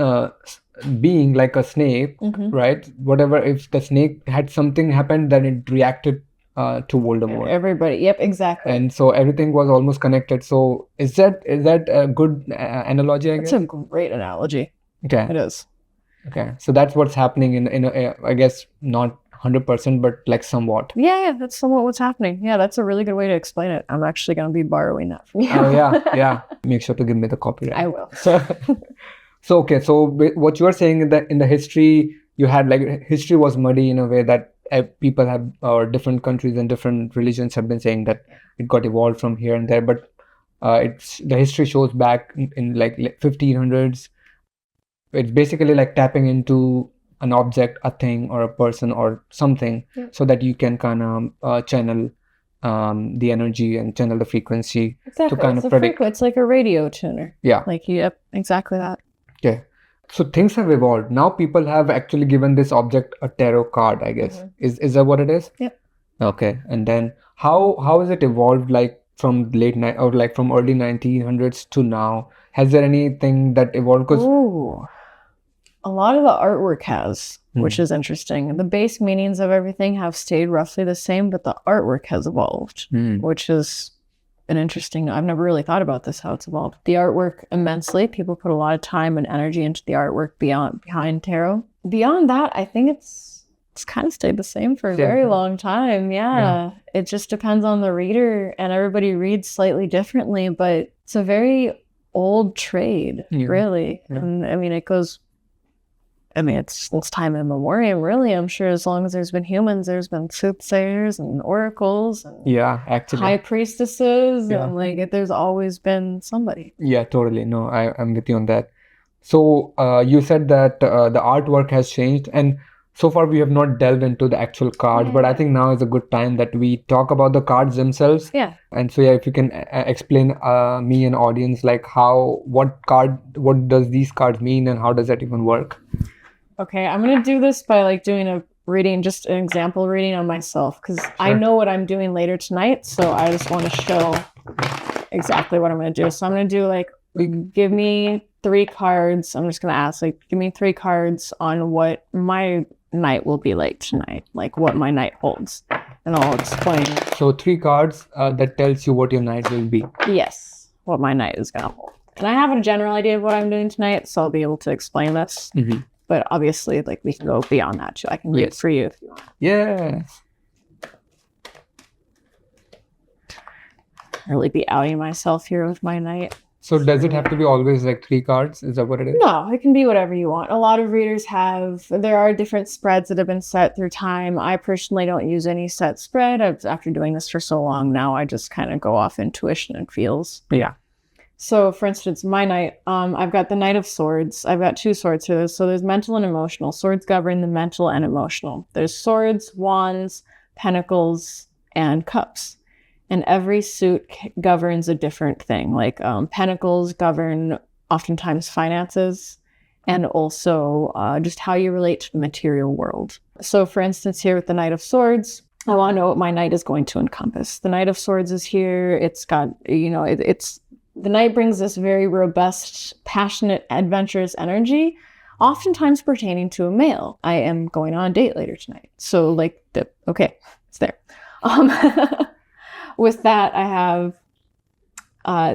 being, like a snake, right? Whatever, if the snake had something happened, then it reacted to Voldemort. Everybody, yep, exactly. And so everything was almost connected. So is that a good analogy, I guess? It's a great analogy. Okay. It is. Okay. So that's what's happening in I guess not 100%, but like somewhat. Yeah, that's somewhat what's happening. Yeah, that's a really good way to explain it. I'm actually going to be borrowing that from you. Oh, yeah. Make sure to give me the copyright. I will. So, okay. So what you are saying is that in the history, you had like history was muddy in a way that people have, or different countries and different religions have been saying that it got evolved from here and there. But the history shows back in like 1500s. It's basically like tapping into an object, a thing, or a person, or something, so that you can kind of channel the energy and channel the frequency Exactly. to kind of predict. It's like a radio tuner. Yeah. Like, yep, exactly that. Okay. So things have evolved. Now people have actually given this object a tarot card, I guess. Is that what it is? Yep. Okay. And then how has it evolved, like from from early 1900s to now? Has there anything that evolved? Ooh. A lot of the artwork has, which is interesting. The base meanings of everything have stayed roughly the same, but the artwork has evolved, which is an interesting. I've never really thought about this, how it's evolved. The artwork immensely. People put a lot of time and energy into the artwork behind tarot. Beyond that, I think it's kind of stayed the same for a very long time. Yeah. It just depends on the reader, and everybody reads slightly differently, but it's a very old trade, really. Yeah. And I mean, it's since time immemorial, really. I'm sure as long as there's been humans, there's been soothsayers and oracles and high priestesses, and like there's always been somebody. Yeah, totally. No, I'm with you on that. So you said that the artwork has changed, and so far we have not delved into the actual cards, but I think now is a good time that we talk about the cards themselves. Yeah. And so if you can explain me and audience like what does these cards mean, and how does that even work? Okay, I'm going to do this by like doing a reading, just an example reading on myself, because I know what I'm doing later tonight, so I just want to show exactly what I'm going to do. So I'm going to do like give me 3 cards. I'm just going to ask, like, give me 3 cards on what my night will be like tonight, like what my night holds. And I'll explain. So 3 cards that tells you what your night will be. Yes, what my night is going to hold. And I have a general idea of what I'm doing tonight, so I'll be able to explain this. Mm-hmm. But obviously, like, we can go beyond that too. I can read it for you if you want. Yes. Really be outing myself here with my night. So does it have to be always like 3 cards? Is that what it is? No, it can be whatever you want. A lot of readers there are different spreads that have been set through time. I personally don't use any set spread. After doing this for so long now, I just kind of go off intuition and feels. Yeah. So for instance, my night, I've got the Knight of Swords. I've got 2 swords here. So there's mental and emotional. Swords govern the mental and emotional. There's swords, wands, pentacles, and cups. And every suit governs a different thing. Like pentacles govern oftentimes finances and also just how you relate to the material world. So for instance, here with the Knight of Swords, I want to know what my night is going to encompass. The Knight of Swords is here. It's got, the Knight brings this very robust, passionate, adventurous energy, oftentimes pertaining to a male. I am going on a date later tonight. So okay, it's there. With that, I have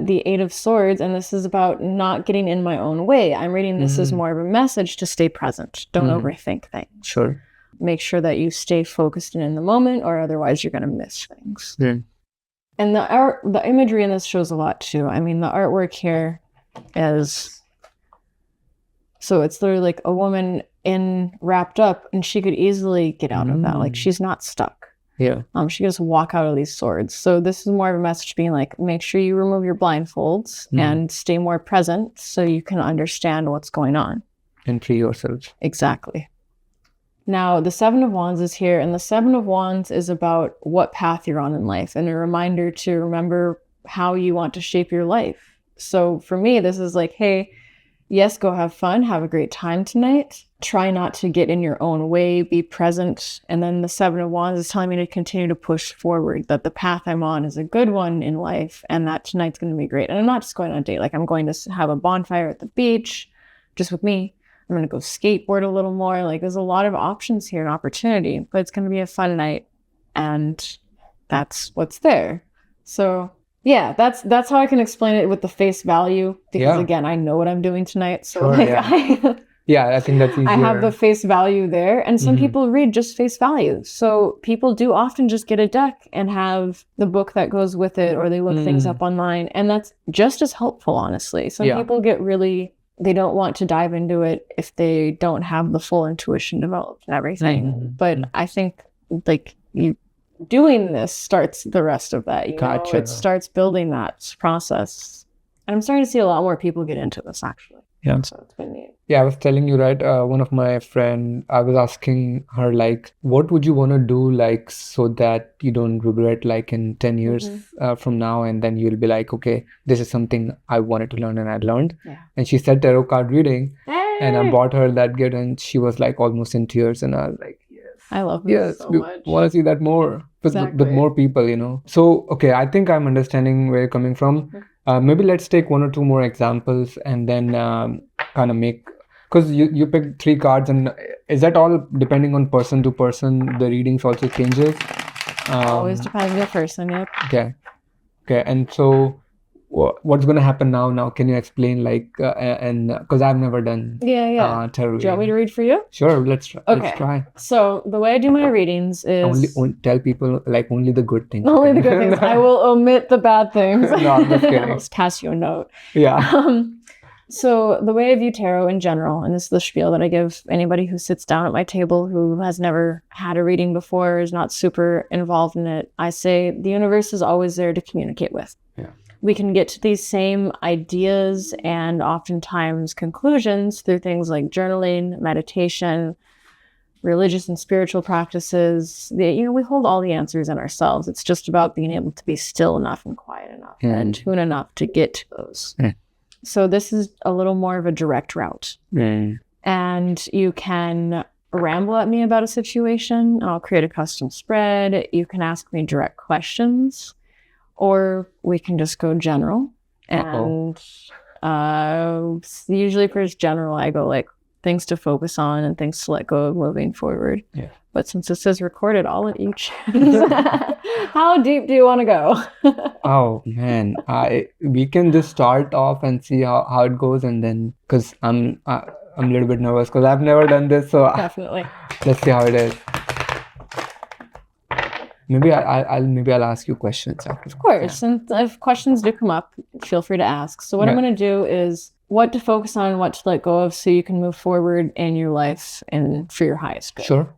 the 8 of Swords, and this is about not getting in my own way. I'm reading this as more of a message to stay present. Don't overthink things. Sure. Make sure that you stay focused and in the moment, or otherwise you're going to miss things. Yeah. And the imagery in this shows a lot too. I mean, the artwork here is, so it's literally like a woman wrapped up, and she could easily get out of that. Like, she's not stuck. Yeah. She can just walk out of these swords. So this is more of a message being like, make sure you remove your blindfolds and stay more present so you can understand what's going on. And free yourself. Exactly. Now, the 7 of Wands is here, and the 7 of Wands is about what path you're on in life and a reminder to remember how you want to shape your life. So for me, this is like, hey, yes, go have fun, have a great time tonight. Try not to get in your own way, be present. And then the 7 of Wands is telling me to continue to push forward, that the path I'm on is a good one in life and that tonight's going to be great. And I'm not just going on a date. Like, I'm going to have a bonfire at the beach just with me. I'm going to go skateboard a little more. Like, there's a lot of options here and opportunity, but it's going to be a fun night. And that's what's there. So yeah, that's how I can explain it with the face value. Because again, I know what I'm doing tonight. So sure, I think that's easier. I have the face value there. And some people read just face value. So people do often just get a deck and have the book that goes with it, or they look things up online. And that's just as helpful, honestly. Some people get they don't want to dive into it if they don't have the full intuition developed and everything. But I think you doing this starts the rest of that. Gotcha. It starts building that process. And I'm starting to see a lot more people get into this, actually. Yeah. So it's been neat. Yeah, I was telling you, right? One of my friend, I was asking her, like, what would you want to do, like, so that you don't regret, like, in 10 years from now, and then you'll be like, okay, this is something I wanted to learn and I learned. Yeah. And she said tarot card reading, and I bought her that gift, and she was like almost in tears, and I was like, I love this so much. We want to see that more with more people, So, okay, I think I'm understanding where you're coming from. Maybe let's take 1 or 2 more examples and then kind of make, because you picked 3 cards, and is that all depending on person to person? The readings also changes? Always depends on the person, yep. Okay. And so what's going to happen now? Can you explain, like, and because I've never done tarot. Do you want me to read for you? Sure, let's try. Okay. Let's try. So the way I do my readings is tell people, like, only the good things. Only the good things. I will omit the bad things. No, I'm just kidding. I'll just pass you a note. Yeah. So the way I view tarot in general, and this is the spiel that I give anybody who sits down at my table who has never had a reading before, is not super involved in it, I say the universe is always there to communicate with. Yeah. We can get to these same ideas and oftentimes conclusions through things like journaling, meditation, religious and spiritual practices. We hold all the answers in ourselves. It's just about being able to be still enough and quiet enough and tune enough to get to those. So this is a little more of a direct route. And you can ramble at me about a situation. I'll create a custom spread. You can ask me direct questions. Or we can just go general. And Usually for general, I go like things to focus on and things to let go of moving forward. Yeah. But since this is recorded, I'll let you choose. How deep do you want to go? Oh man, we can just start off and see how it goes, and then because I'm a little bit nervous because I've never done this, so Definitely. Let's see how it is. Maybe I'll ask you questions after. Of course, and if questions do come up, feel free to ask. So what I'm going to do is what to focus on, what to let go of, so you can move forward in your life and for your highest good. Sure.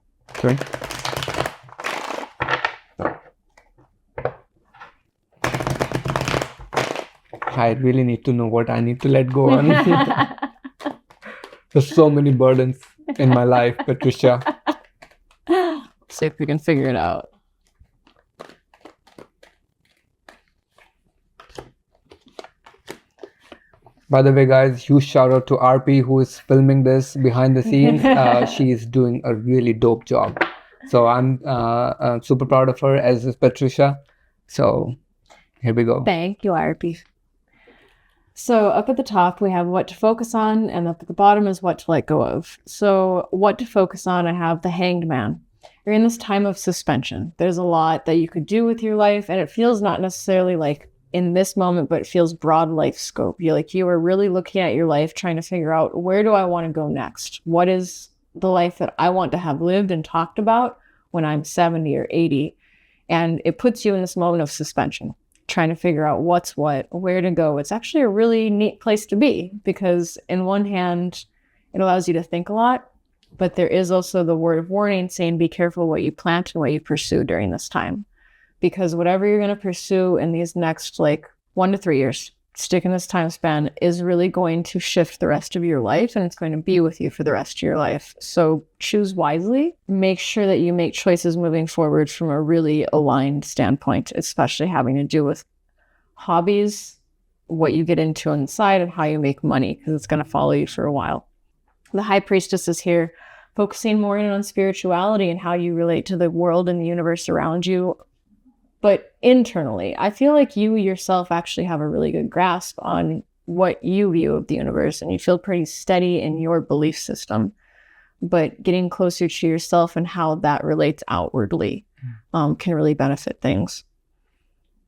I really need to know what I need to let go on. There's so many burdens in my life, Patricia. See if we can figure it out. By the way, guys, huge shout out to RP who is filming this behind the scenes. She is doing a really dope job. So I'm super proud of her, as is Patricia. So here we go. Thank you, RP. So up at the top, we have what to focus on, and up at the bottom is what to let go of. So what to focus on, I have the Hanged Man. You're in this time of suspension. There's a lot that you could do with your life, and it feels not necessarily like in this moment, but it feels broad life scope. You are really looking at your life, trying to figure out, where do I want to go next? What is the life that I want to have lived and talked about when I'm 70 or 80? And it puts you in this moment of suspension, trying to figure out what's what, where to go. It's actually a really neat place to be, because in one hand, it allows you to think a lot, but there is also the word of warning saying, be careful what you plant and what you pursue during this time. Because whatever you're going to pursue in these next 1 to 3 years, stick in this time span, is really going to shift the rest of your life, and it's going to be with you for the rest of your life. So choose wisely. Make sure that you make choices moving forward from a really aligned standpoint, especially having to do with hobbies, what you get into inside, and how you make money, because it's going to follow you for a while. The High Priestess is here, focusing more in on spirituality and how you relate to the world and the universe around you. But internally, I feel like you yourself actually have a really good grasp on what you view of the universe, and you feel pretty steady in your belief system. But getting closer to yourself and how that relates outwardly can really benefit things.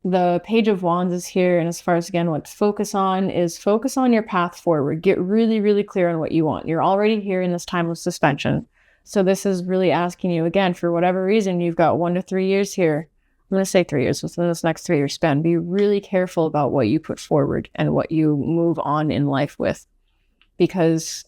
The Page of Wands is here, and as far as, again, what to focus on is focus on your path forward. Get really, really clear on what you want. You're already here in this time of suspension. So this is really asking you, again, for whatever reason, you've got 1 to 3 years here. I'm going to say 3 years, within this next 3 year span. Be really careful about what you put forward and what you move on in life with, because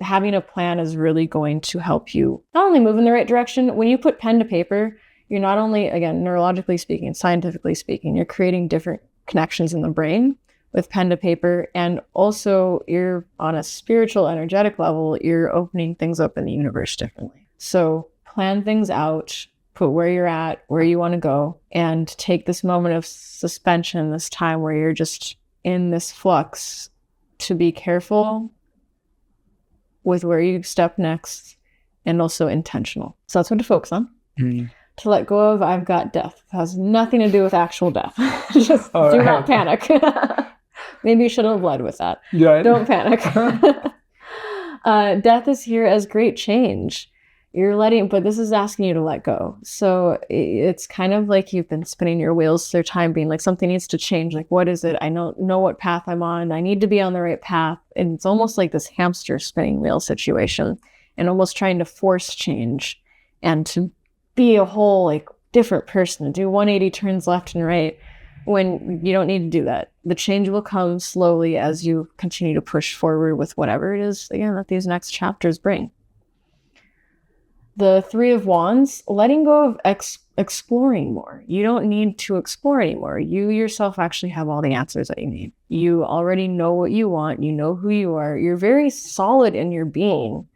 having a plan is really going to help you not only move in the right direction. When you put pen to paper, you're not only, again, neurologically speaking, scientifically speaking, you're creating different connections in the brain with pen to paper, and also you're on a spiritual, energetic level, you're opening things up in the universe differently. So plan things out. Put where you're at, where you want to go, and take this moment of suspension, this time where you're just in this flux, to be careful with where you step next, and also intentional. So that's what to focus on. To let go of, I've got death. It has nothing to do with actual death. Just do not panic. Maybe you should have led with that. Yeah. Don't panic. Death is here as great change. But this is asking you to let go. So it's kind of like you've been spinning your wheels through time, being like, something needs to change. Like, what is it? I know what path I'm on. I need to be on the right path. And it's almost like this hamster spinning wheel situation, and almost trying to force change and to be a whole different person, do 180 turns left and right, when you don't need to do that. The change will come slowly as you continue to push forward with whatever it is, again, that these next chapters bring. The Three of Wands, letting go of exploring more. You don't need to explore anymore. You yourself actually have all the answers that you need. You already know what you want. You know who you are. You're very solid in your being.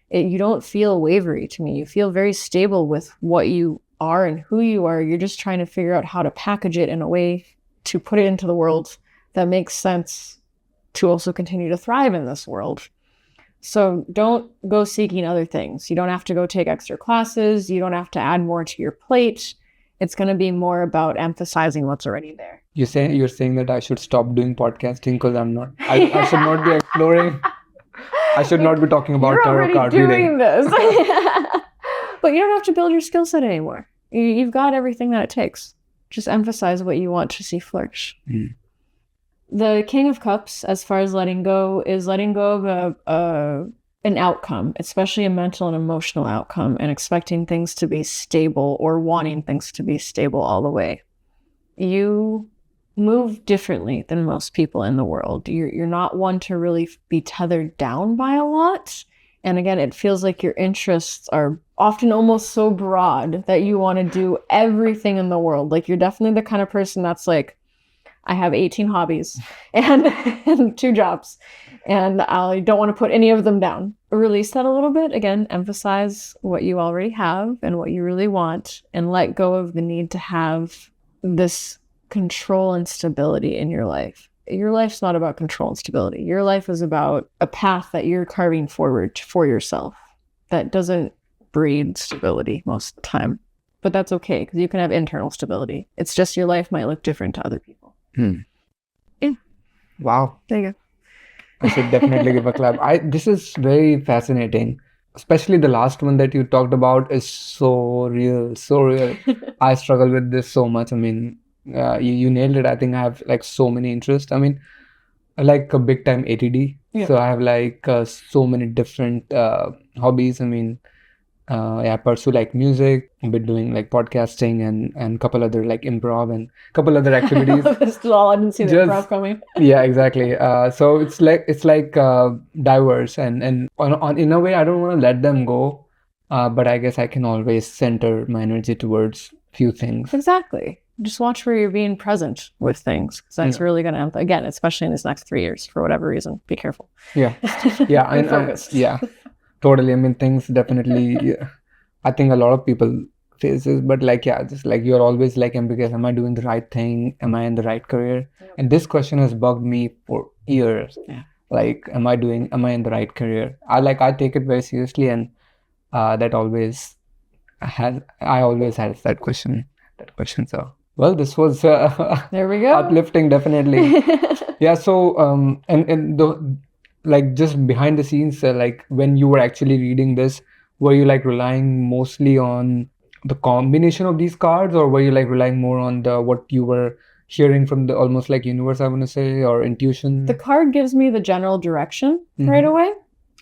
You don't feel wavery to me. You feel very stable with what you are and who you are. You're just trying to figure out how to package it in a way to put it into the world that makes sense to also continue to thrive in this world. So don't go seeking other things. You don't have to go take extra classes. You don't have to add more to your plate. It's going to be more about emphasizing what's already there. You're saying that I should stop doing podcasting because I'm not. I should not be exploring. I should not be talking about You're tarot already card doing reading. this. But you don't have to build your skill set anymore. You've got everything that it takes. Just emphasize what you want to see flourish. The King of Cups, as far as letting go, is letting go of an outcome, especially a mental and emotional outcome, and expecting things to be stable or wanting things to be stable all the way. You move differently than most people in the world. You're not one to really be tethered down by a lot. And again, it feels like your interests are often almost so broad that you want to do everything in the world. Like, you're definitely the kind of person that's like, I have 18 hobbies and 2 jobs, and I don't want to put any of them down. Release that a little bit. Again, emphasize what you already have and what you really want, and let go of the need to have this control and stability in your life. Your life's not about control and stability. Your life is about a path that you're carving forward for yourself that doesn't breed stability most of the time. But that's okay, because you can have internal stability. It's just your life might look different to other people. Yeah. Wow. There you go. I should definitely give a clap. This is very fascinating. Especially the last one that you talked about is so real, so real. I struggle with this so much. I mean, you nailed it. I think I have like so many interests. I mean, I like a big time ADD. Yeah. So I have like so many different hobbies. I mean, I pursue like music. I've been doing like podcasting and couple other like improv and couple other activities. Still, I didn't see the improv coming. Yeah, exactly. So it's like diverse and in a way I don't want to let them go, but I guess I can always center my energy towards few things. Exactly. Just watch where you're being present with things, because that's really going to, again, especially in this next 3 years, for whatever reason, be careful. Yeah, yeah, totally. I mean, things definitely. Yeah, I think a lot of people face this, but like, yeah, just like you're always like ambiguous. Am I doing the right thing? Am I in the right career? And this question has bugged me for years. Yeah. Like, am I in the right career? I take it very seriously, and that always I always had that question. So, well, this was there we go. uplifting, definitely. Yeah. So, and the like just behind the scenes, like when you were actually reading this, were you like relying mostly on the combination of these cards, or were you like relying more on the what you were hearing from the almost like universe, I want to say, or intuition? The card gives me the general direction right away.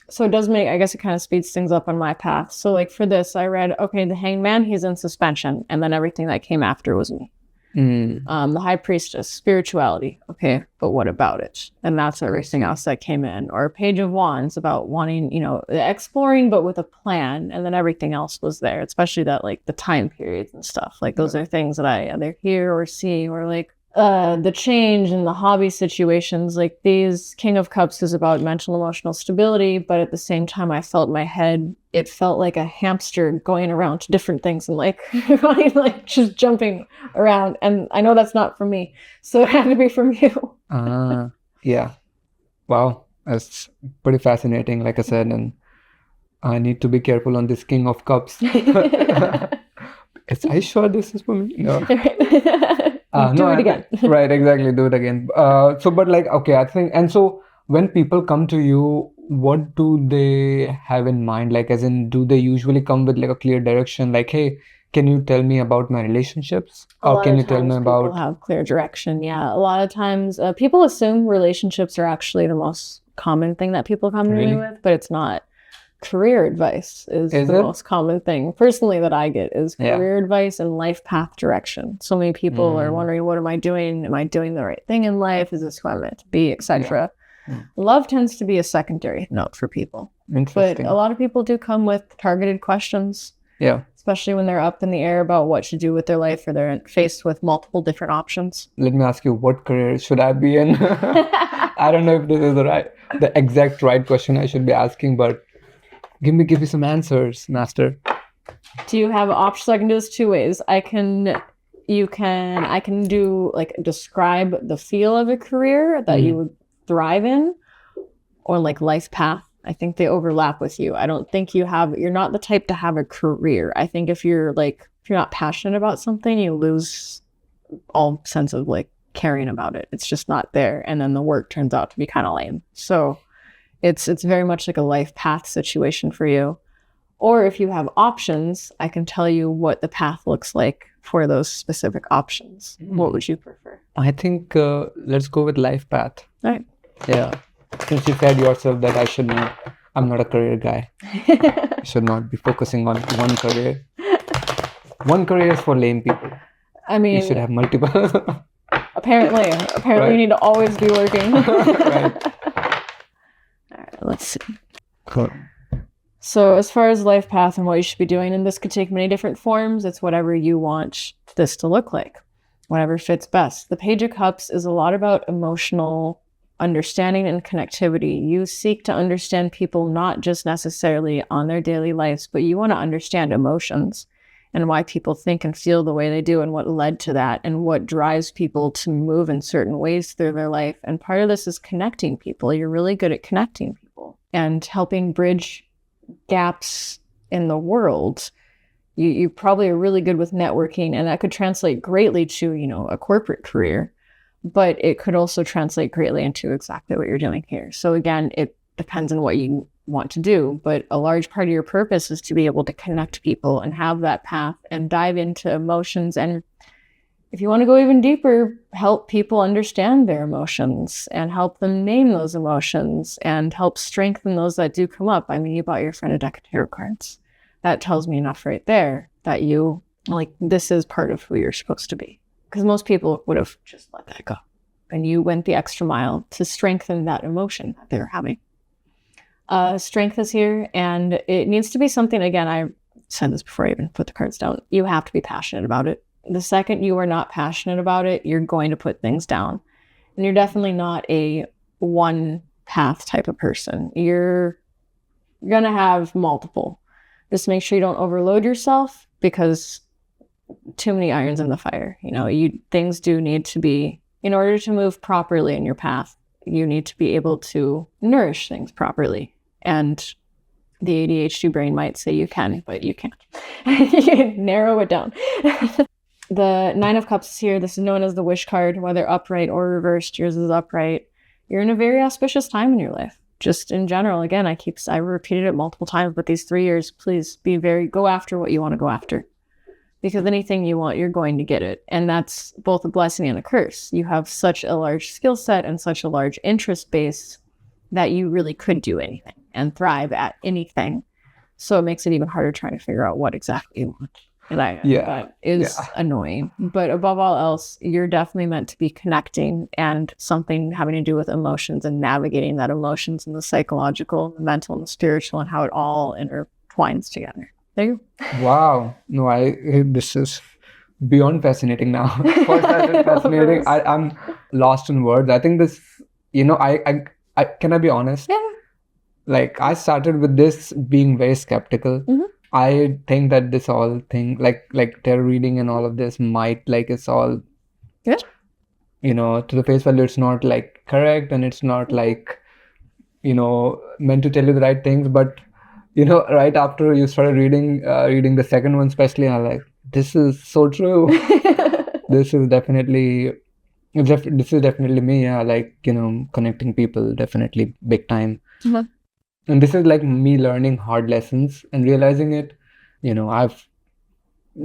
So it does make, I guess it kind of speeds things up on my path. So like for this, I read, okay, the Hanged Man, he's in suspension. And then everything that came after was me. The High Priestess, spirituality. Okay, but what about it? And that's everything else that came in. Or Page of Wands, about wanting, exploring, but with a plan. And then everything else was there, especially that like the time periods and stuff. Like those are things that I either hear or see, or like the change in the hobby situations. Like these King of Cups is about mental emotional stability, but at the same time I felt my head, it felt like a hamster going around to different things and like just jumping around, and I know that's not from me, so it had to be from you. Yeah. Wow, that's pretty fascinating, like I said, and I need to be careful on this King of Cups. Are you sure this is for me? No. Do it again. Right, exactly. Do it again. But like, okay, I think, and so when people come to you, what do they have in mind? Like, as in, do they usually come with like a clear direction? Like, hey, can you tell me about my relationships? Or can you tell me about... People have clear direction, yeah. A lot of times, people assume relationships are actually the most common thing that people come to me with, but it's not. Career advice is the most common thing personally that I get, is career advice and life path direction. So many people are wondering, what am I doing? Am I doing the right thing in life? Is this who I'm meant to be, etc. Love tends to be a secondary note for people. But a lot of people do come with targeted questions. Yeah. Especially when they're up in the air about what to do with their life, or they're faced with multiple different options. Let me ask you, what career should I be in? I don't know if this is the exact right question I should be asking, but Give me some answers, master. Do you have options? I can do this 2 ways. I can do like describe the feel of a career that you would thrive in, or like life path. I think they overlap with you. I don't think you're not the type to have a career. I think if you're not passionate about something, you lose all sense of like caring about it. It's just not there. And then the work turns out to be kind of lame. So it's very much like a life path situation for you. Or if you have options, I can tell you what the path looks like for those specific options. What would you prefer? I think let's go with life path. All right. Yeah. Since you said yourself that I'm not a career guy. I should not be focusing on one career. One career is for lame people. I mean, you should have multiple. apparently Right. you need to always be working. Right. All right, let's see. Cool. So as far as life path and what you should be doing, and this could take many different forms, it's whatever you want this to look like, whatever fits best. The Page of Cups is a lot about emotional understanding and connectivity. You seek to understand people not just necessarily on their daily lives, but you want to understand emotions and why people think and feel the way they do and what led to that and what drives people to move in certain ways through their life. And part of this is connecting people. You're really good at connecting people and helping bridge gaps in the world. You probably are really good with networking, and that could translate greatly to, a corporate career, but it could also translate greatly into exactly what you're doing here. So again, it depends on what you want to do, but a large part of your purpose is to be able to connect people and have that path and dive into emotions. And if you want to go even deeper, help people understand their emotions and help them name those emotions and help strengthen those that do come up. I mean, you bought your friend a deck of tarot cards. That tells me enough right there that this is part of who you're supposed to be. Because most people would have just let that go. And you went the extra mile to strengthen that emotion that they're having. Strength is here, and it needs to be something, again, I said this before I even put the cards down. You have to be passionate about it. The second you are not passionate about it, you're going to put things down. And you're definitely not a one path type of person. You're going to have multiple. Just make sure you don't overload yourself, because too many irons in the fire. Things do need to be, in order to move properly in your path, you need to be able to nourish things properly. And the ADHD brain might say you can, but you can't. You can narrow it down. The Nine of Cups is here. This is known as the wish card, whether upright or reversed. Yours is upright. You're in a very auspicious time in your life. Just in general, again, I repeated it multiple times, but these 3 years, please go after what you want to go after. Because anything you want, you're going to get it. And that's both a blessing and a curse. You have such a large skill set and such a large interest base that you really could do anything and thrive at anything. So it makes it even harder trying to figure out what exactly you want. And that is annoying. But above all else, you're definitely meant to be connecting, and something having to do with emotions and navigating that emotions and the psychological, the mental, and the spiritual, and how it all intertwines together. There you go. Wow. No, this is beyond fascinating now. First, that is fascinating. I'm lost in words. I think this, I can I be honest? Yeah. Like, I started with this being very skeptical. Mm-hmm. I think that this all thing, like tarot reading and all of this it's all, to the face value, it's not like correct, and it's not like, meant to tell you the right things. But, right after you started reading the second one, especially, I'm like, this is so true. This is definitely me. Yeah, like, connecting people, definitely big time. Mm-hmm. And this is like me learning hard lessons and realizing it. I've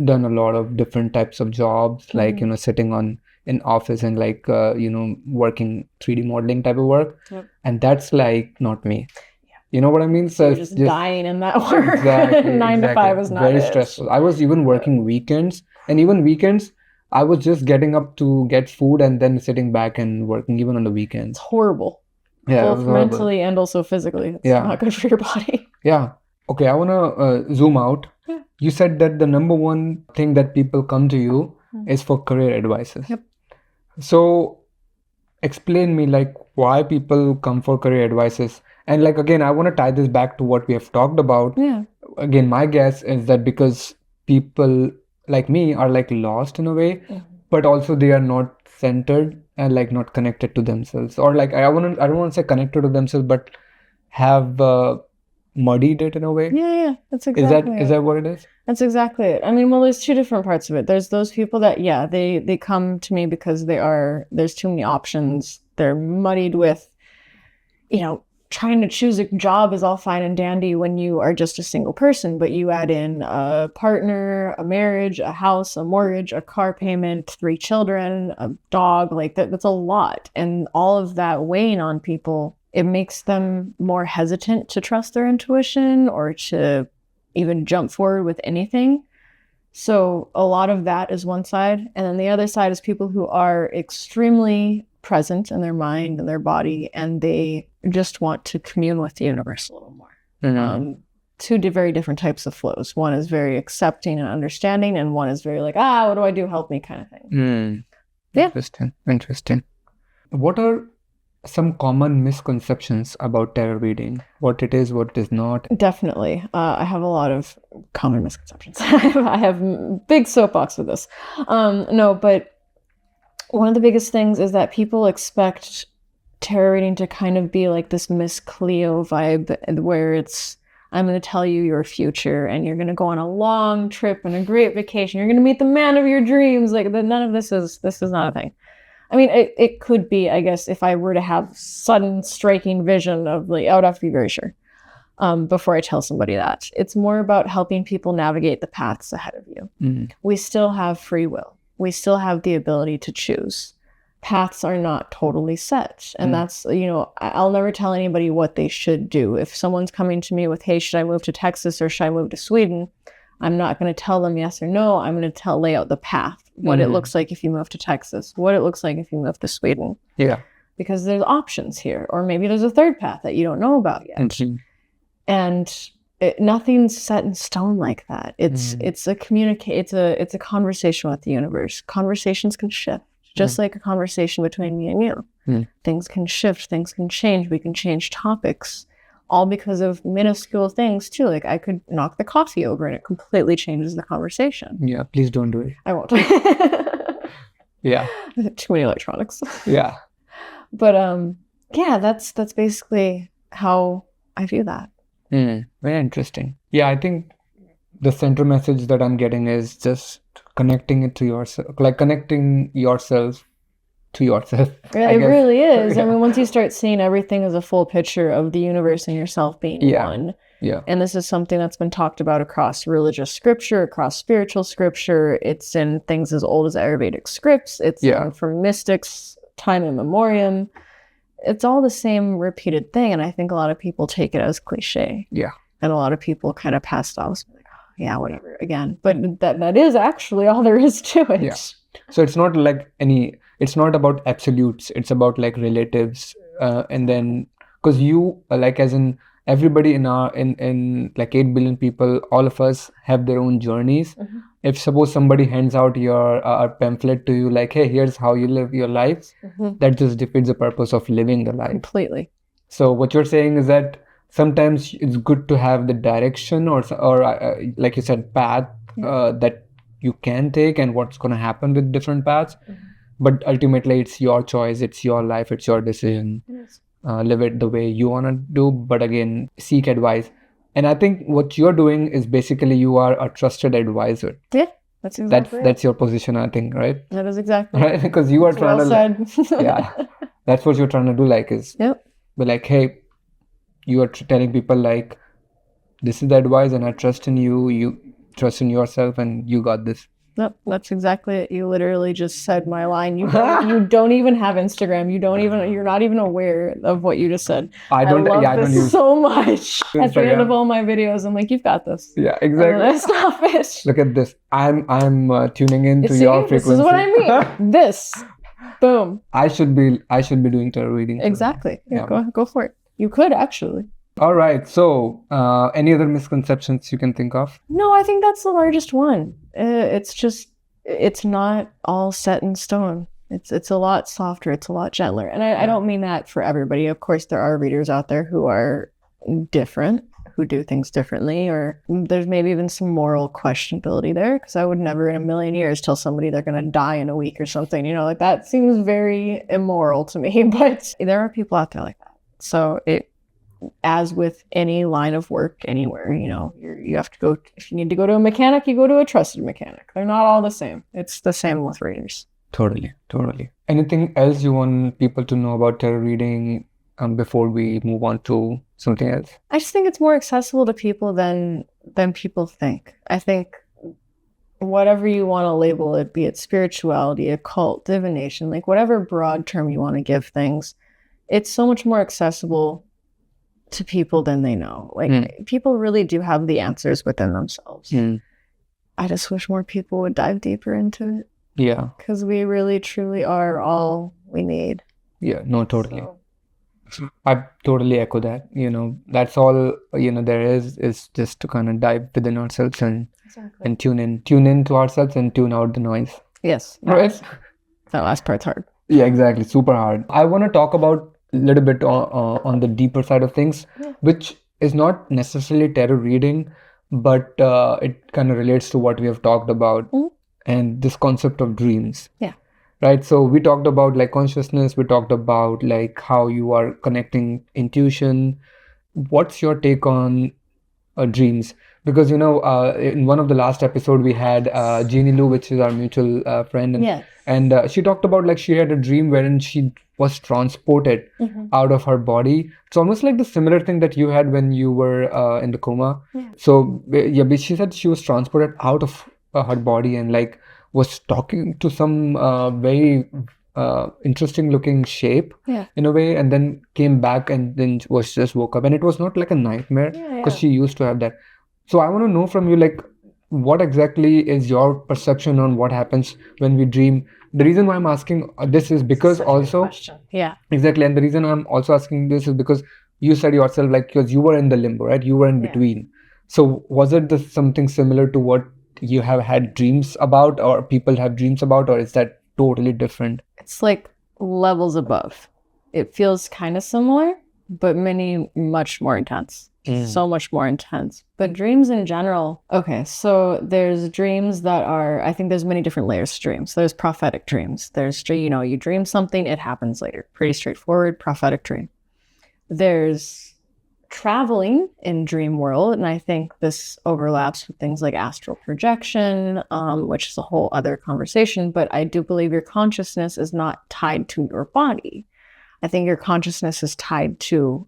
done a lot of different types of jobs, like, sitting in office and like, working 3D modeling type of work. Yep. And that's like not me. Yeah. You know what I mean? So you're just dying in that work. Exactly. 9 to 5 is not very it. stressful. I was even working weekends, and even weekends, I was just getting up to get food and then sitting back and working even on the weekends. It's horrible. Yeah, both mentally and also physically. It's not good for your body. Yeah. Okay, I want to zoom out. Yeah. You said that the number one thing that people come to you is for career advices. Yep. So explain me, like, why people come for career advices. And like, again, I want to tie this back to what we have talked about. Yeah. Again, my guess is that because people like me are like lost in a way, but also they are not centered and like not connected to themselves, or like I don't want to say connected to themselves, but have muddied it in a way. Yeah, that's exactly Is that what it is? That's exactly it. I mean, well, there's two different parts of it. There's those people that, yeah, they come to me because there's too many options. They're muddied with, trying to choose a job is all fine and dandy when you are just a single person, but you add in a partner, a marriage, a house, a mortgage, a car payment, 3 children, a dog, like that's a lot. And all of that weighing on people, it makes them more hesitant to trust their intuition or to even jump forward with anything. So a lot of that is one side. And then the other side is people who are extremely present in their mind and their body, and they just want to commune with the universe a little more. Mm-hmm. Two very different types of flows. One is very accepting and understanding, and one is very like, what do I do? Help me kind of thing. Yeah. Interesting. What are some common misconceptions about tarot reading? What it is, what it is not? Definitely. I have a lot of common misconceptions. I have big soapbox with this. No, but one of the biggest things is that people expect tarot reading to kind of be like this Miss Cleo vibe, where it's, I'm going to tell you your future and you're going to go on a long trip and a great vacation. You're going to meet the man of your dreams. Like none of this is not a thing. I mean, it could be, I guess, if I were to have sudden striking vision of like, I would have to be very sure before I tell somebody that. It's more about helping people navigate the paths ahead of you. Mm. We still have free will. We still have the ability to choose. Paths are not totally set. And that's, I'll never tell anybody what they should do. If someone's coming to me with, hey, should I move to Texas or should I move to Sweden? I'm not going to tell them yes or no. I'm going to lay out the path, what it looks like if you move to Texas, what it looks like if you move to Sweden. Yeah. Because there's options here. Or maybe there's a third path that you don't know about yet. And nothing's set in stone like that. It's a conversation with the universe. Conversations can shift, just like a conversation between me and you. Things can shift, things can change. We can change topics, all because of minuscule things too. Like I could knock the coffee over and it completely changes the conversation. Yeah, please don't do it. I won't. Yeah. Too many electronics. Yeah. But that's basically how I view that. Very interesting. Yeah, I think the center message that I'm getting is just connecting it to yourself, like connecting yourself to yourself. Yeah, it really is. Yeah. I mean, once you start seeing everything as a full picture of the universe and yourself being one. Yeah. And this is something that's been talked about across religious scripture, across spiritual scripture. It's in things as old as Ayurvedic scripts. It's from mystics, time immemorial. It's all the same repeated thing. And I think a lot of people take it as cliche. Yeah. And a lot of people kind of pass it off. Like, oh, yeah, whatever, again. But that is actually all there is to it. Yeah. So it's not like it's not about absolutes. It's about like relatives. And then, because you, like as in everybody in like 8 billion people, all of us have their own journeys. Mm-hmm. If suppose somebody hands out your pamphlet to you, like, hey, here's how you live your life, that just defeats the purpose of living the life. Completely. So what you're saying is that sometimes it's good to have the direction or like you said, path that you can take and what's going to happen with different paths. Mm-hmm. But ultimately, it's your choice, it's your life, it's your decision. Yes. Live it the way you want to do, but again, seek advice. And I think what you're doing is basically you are a trusted advisor. Yeah, that's exactly that's your position, I think, right? That is exactly right. Because you are trying to yeah, that's what you're trying to do, like is but like, hey, you are telling people like, this is the advice and I trust in you, you trust in yourself and you got this. Nope, that's exactly it. You literally just said my line. You don't even have Instagram. You're not even aware of what you just said. I love this so much. At the end of all my videos, I'm like, you've got this. Yeah, exactly. And I stop it. Look at this. I'm tuning in to your frequency. This is what I mean. This. Boom. I should be doing tarot reading. Exactly. Yeah. Go for it. You could actually. All right. So, any other misconceptions you can think of? No, I think that's the largest one. It's not all set in stone. It's a lot softer. It's a lot gentler. And I don't mean that for everybody. Of course, there are readers out there who are different, who do things differently, or there's maybe even some moral questionability there, because I would never in a million years tell somebody they're going to die in a week or something. Like that seems very immoral to me. But there are people out there like that. So as with any line of work anywhere, you have to go, if you need to go to a mechanic, you go to a trusted mechanic. They're not all the same. It's the same with readers. Totally. Anything else you want people to know about tarot reading before we move on to something else? I just think it's more accessible to people than people think. I think whatever you want to label it, be it spirituality, occult, divination, like whatever broad term you want to give things, it's so much more accessible to people than they know. Like people really do have the answers within themselves. I just wish more people would dive deeper into it. Yeah. Because we really truly are all we need. Yeah, no, totally. I totally echo that. That's all, there is just to kind of dive within ourselves and tune in to ourselves and tune out the noise. Yes. Right? That last part's hard. Yeah, exactly. Super hard. I want to talk about a little bit on the deeper side of things, which is not necessarily tarot reading, but it kind of relates to what we have talked about and this concept of dreams. Yeah. Right. So we talked about like consciousness. We talked about like how you are connecting intuition. What's your take on dreams? Because, in one of the last episode we had Jeannie Lou, which is our mutual friend. And she talked about like she had a dream wherein she was transported out of her body. It's almost like the similar thing that you had when you were in the coma. So but she said she was transported out of her body and like was talking to some very interesting looking shape in a way, and then came back and then was just woke up, and it was not like a nightmare because she used to have that. So I want to know from you, like, what exactly is your perception on what happens when we dream? The reason why I'm asking this is because also exactly, and the reason I'm also asking this is because you said yourself, like, because you were in the limbo, right? You were in between. So was it something similar to what you have had dreams about, or people have dreams about, or is that totally different? It's like levels above. It feels kind of similar, but much more intense. So much more intense. But dreams in general, okay, so there's dreams that are, I think there's many different layers to dreams. There's prophetic dreams. There's, you dream something, it happens later. Pretty straightforward, prophetic dream. There's traveling in dream world, and I think this overlaps with things like astral projection, which is a whole other conversation, but I do believe your consciousness is not tied to your body. I think your consciousness is tied to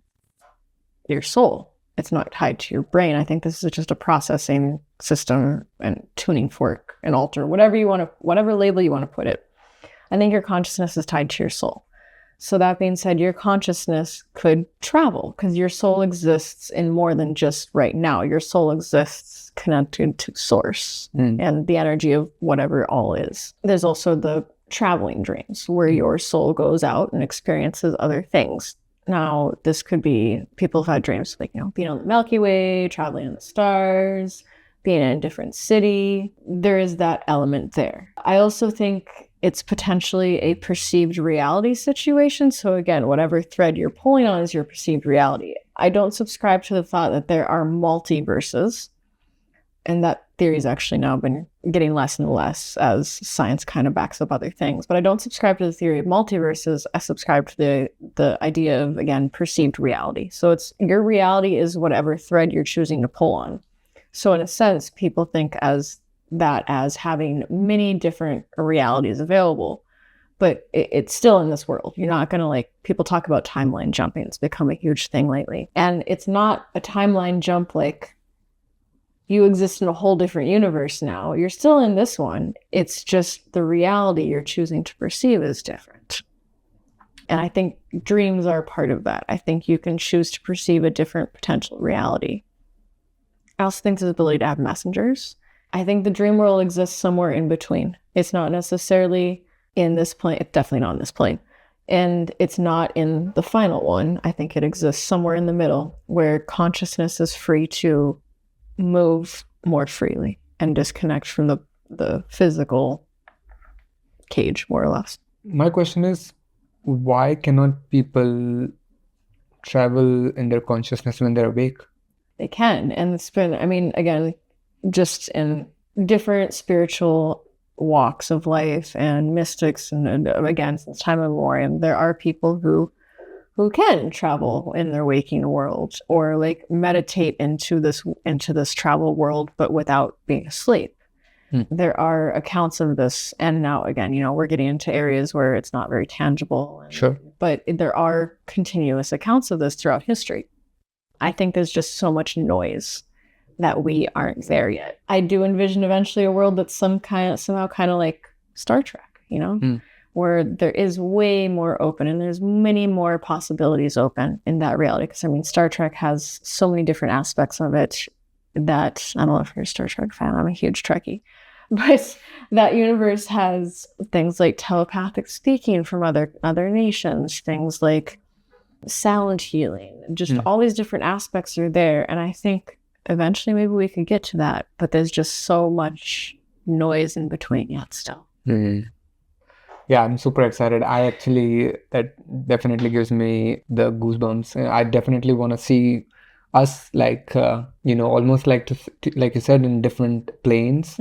your soul. It's not tied to your brain. I think this is just a processing system and tuning fork and altar, whatever label you want to put it. I think your consciousness is tied to your soul. So that being said, your consciousness could travel because your soul exists in more than just right now. Your soul exists connected to source and the energy of whatever all is. There's also the traveling dreams where your soul goes out and experiences other things. Now, this could be, people have had dreams like, being on the Milky Way, traveling in the stars, being in a different city. There is that element there. I also think it's potentially a perceived reality situation. So again, whatever thread you're pulling on is your perceived reality. I don't subscribe to the thought that there are multiverses. And that theory has actually now been getting less and less as science kind of backs up other things. But I don't subscribe to the theory of multiverses. I subscribe to the idea of, again, perceived reality. So it's your reality is whatever thread you're choosing to pull on. So in a sense, people think as having many different realities available. But it's still in this world. You're not going to people talk about timeline jumping. It's become a huge thing lately. And it's not a timeline jump like you exist in a whole different universe now. You're still in this one. It's just the reality you're choosing to perceive is different. And I think dreams are a part of that. I think you can choose to perceive a different potential reality. I also think there's the ability to have messengers. I think the dream world exists somewhere in between. It's not necessarily in this plane. It's definitely not in this plane. And it's not in the final one. I think it exists somewhere in the middle where consciousness is free to move more freely and disconnect from the physical cage, more or less. My question is, why cannot people travel in their consciousness when they're awake? They can. And it's been, again, just in different spiritual walks of life and mystics, and again, since time immemorial, there are people who who can travel in their waking world or like meditate into this travel world, but without being asleep. There are accounts of this, and now again, we're getting into areas where it's not very tangible. Sure. But there are continuous accounts of this throughout history. I think there's just so much noise that we aren't there yet. I do envision eventually a world that's somehow kind of like Star Trek, where there is way more open and there's many more possibilities open in that reality. Because I mean, Star Trek has so many different aspects of it that, I don't know if you're a Star Trek fan, I'm a huge Trekkie, but that universe has things like telepathic speaking from other nations, things like sound healing, just all these different aspects are there. And I think eventually maybe we could get to that, but there's just so much noise in between yet still. Yeah, I'm super excited. That definitely gives me the goosebumps. I definitely want to see us almost like like you said, in different planes,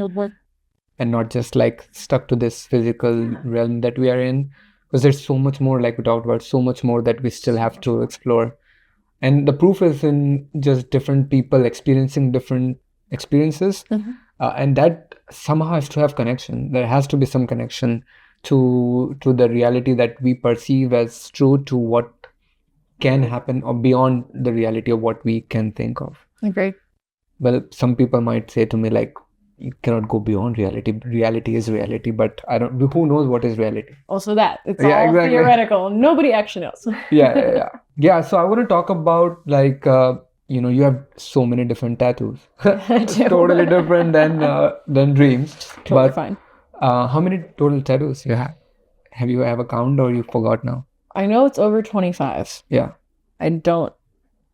and not just like stuck to this physical realm that we are in, because there's so much more, like we talked about, so much more that we still have to explore. And the proof is in just different people experiencing different experiences. And that somehow has to have connection. There has to be some connection to the reality that we perceive as true, to what can happen, or beyond the reality of what we can think of. Agree. Well, some people might say to me, like, you cannot go beyond reality. Reality is reality, but who knows what is reality? Also that. It's all exactly. Theoretical. Nobody actually knows. Yeah. So I want to talk about, like, you have so many different tattoos. Totally different than dreams. Totally fine. How many total tattoos you have? Have you ever counted, or you forgot now? I know it's over 25. Yeah. I don't.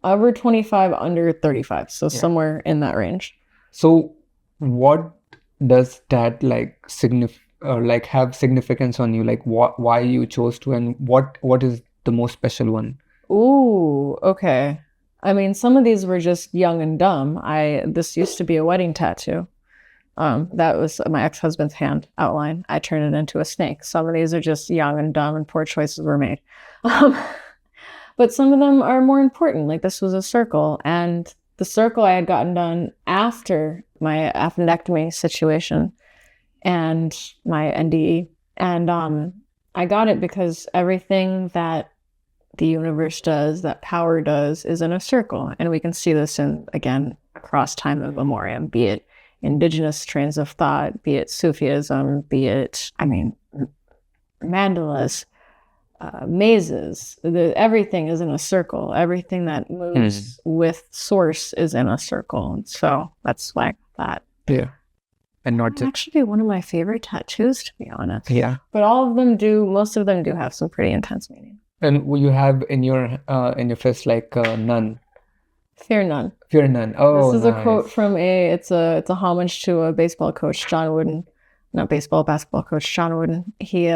Over 25, under 35. So somewhere in that range. So what does that have significance on you? Like why you chose to, and what is the most special one? Ooh, okay. I mean, some of these were just young and dumb. This used to be a wedding tattoo. That was my ex-husband's hand outline. I turned it into a snake. Some of these are just young and dumb and poor choices were made. But some of them are more important. Like this was a circle, and the circle I had gotten done after my appendectomy situation and my NDE. And I got it because everything that the universe does, that power does, is in a circle. And we can see this again, across time of memoriam, be it indigenous trains of thought, be it Sufism, be it, mandalas, mazes. Everything is in a circle. Everything that moves with source is in a circle. And so that's why that. Yeah. And not just actually one of my favorite tattoos, to be honest. Yeah. But most of them do have some pretty intense meaning. And you have in your fist like none. Fear none. Fear none. Oh, this is a quote from it's a homage to a baseball coach, John Wooden. Not basketball coach, John Wooden. He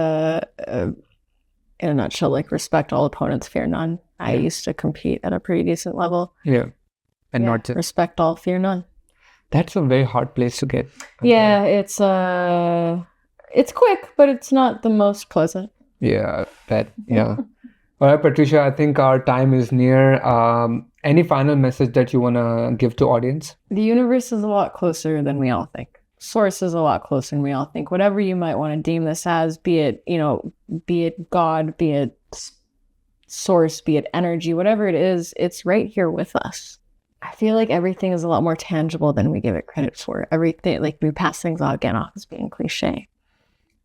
in a nutshell, like, respect all opponents, fear none. I used to compete at a pretty decent level. Yeah. And not just respect all, fear none. That's a very hard place to get. Yeah, it's quick, but it's not the most pleasant. Yeah, yeah. All right, Patricia, I think our time is near. Any final message that you want to give to audience? The universe is a lot closer than we all think. Source is a lot closer than we all think. Whatever you might want to deem this as, be it God, be it source, be it energy, whatever it is, it's right here with us. I feel like everything is a lot more tangible than we give it credit for. Everything, like, we pass things off as being cliche.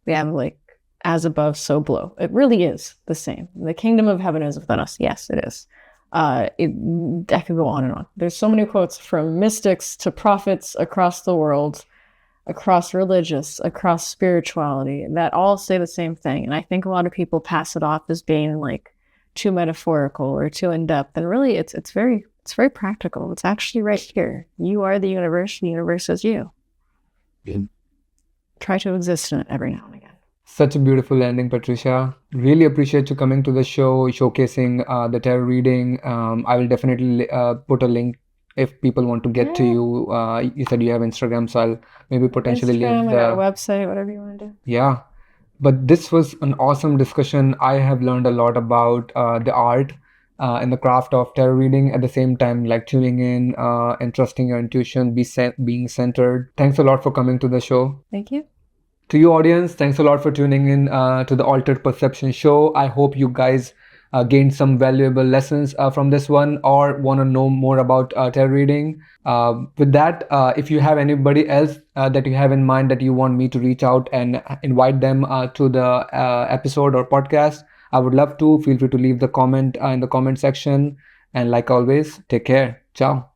We have, like, as above, so below. It really is the same. The kingdom of heaven is within us. Yes, it is. I could go on and on. There's so many quotes from mystics to prophets across the world, across religious, across spirituality, that all say the same thing. And I think a lot of people pass it off as being, like, too metaphorical or too in-depth. And really, it's very practical. It's actually right here. You are the universe is you. Good. Try to exist in it every now and again. Such a beautiful ending, Patricia. Really appreciate you coming to the show, showcasing the tarot reading. I will definitely put a link if people want to get to you. You said you have Instagram, so I'll maybe potentially Instagram, leave the website, whatever you want to do. Yeah. But this was an awesome discussion. I have learned a lot about the art in the craft of tarot reading, at the same time like tuning in and trusting your intuition, being centered. Thanks a lot for coming to the show. Thank you. To you audience, thanks a lot for tuning in to the Altered Perception show. I hope you guys gained some valuable lessons from this one, or want to know more about tarot reading. With that, if you have anybody else that you have in mind that you want me to reach out and invite them to the episode or podcast, I would love to. Feel free to leave the comment in the comment section. And like always, take care. Ciao.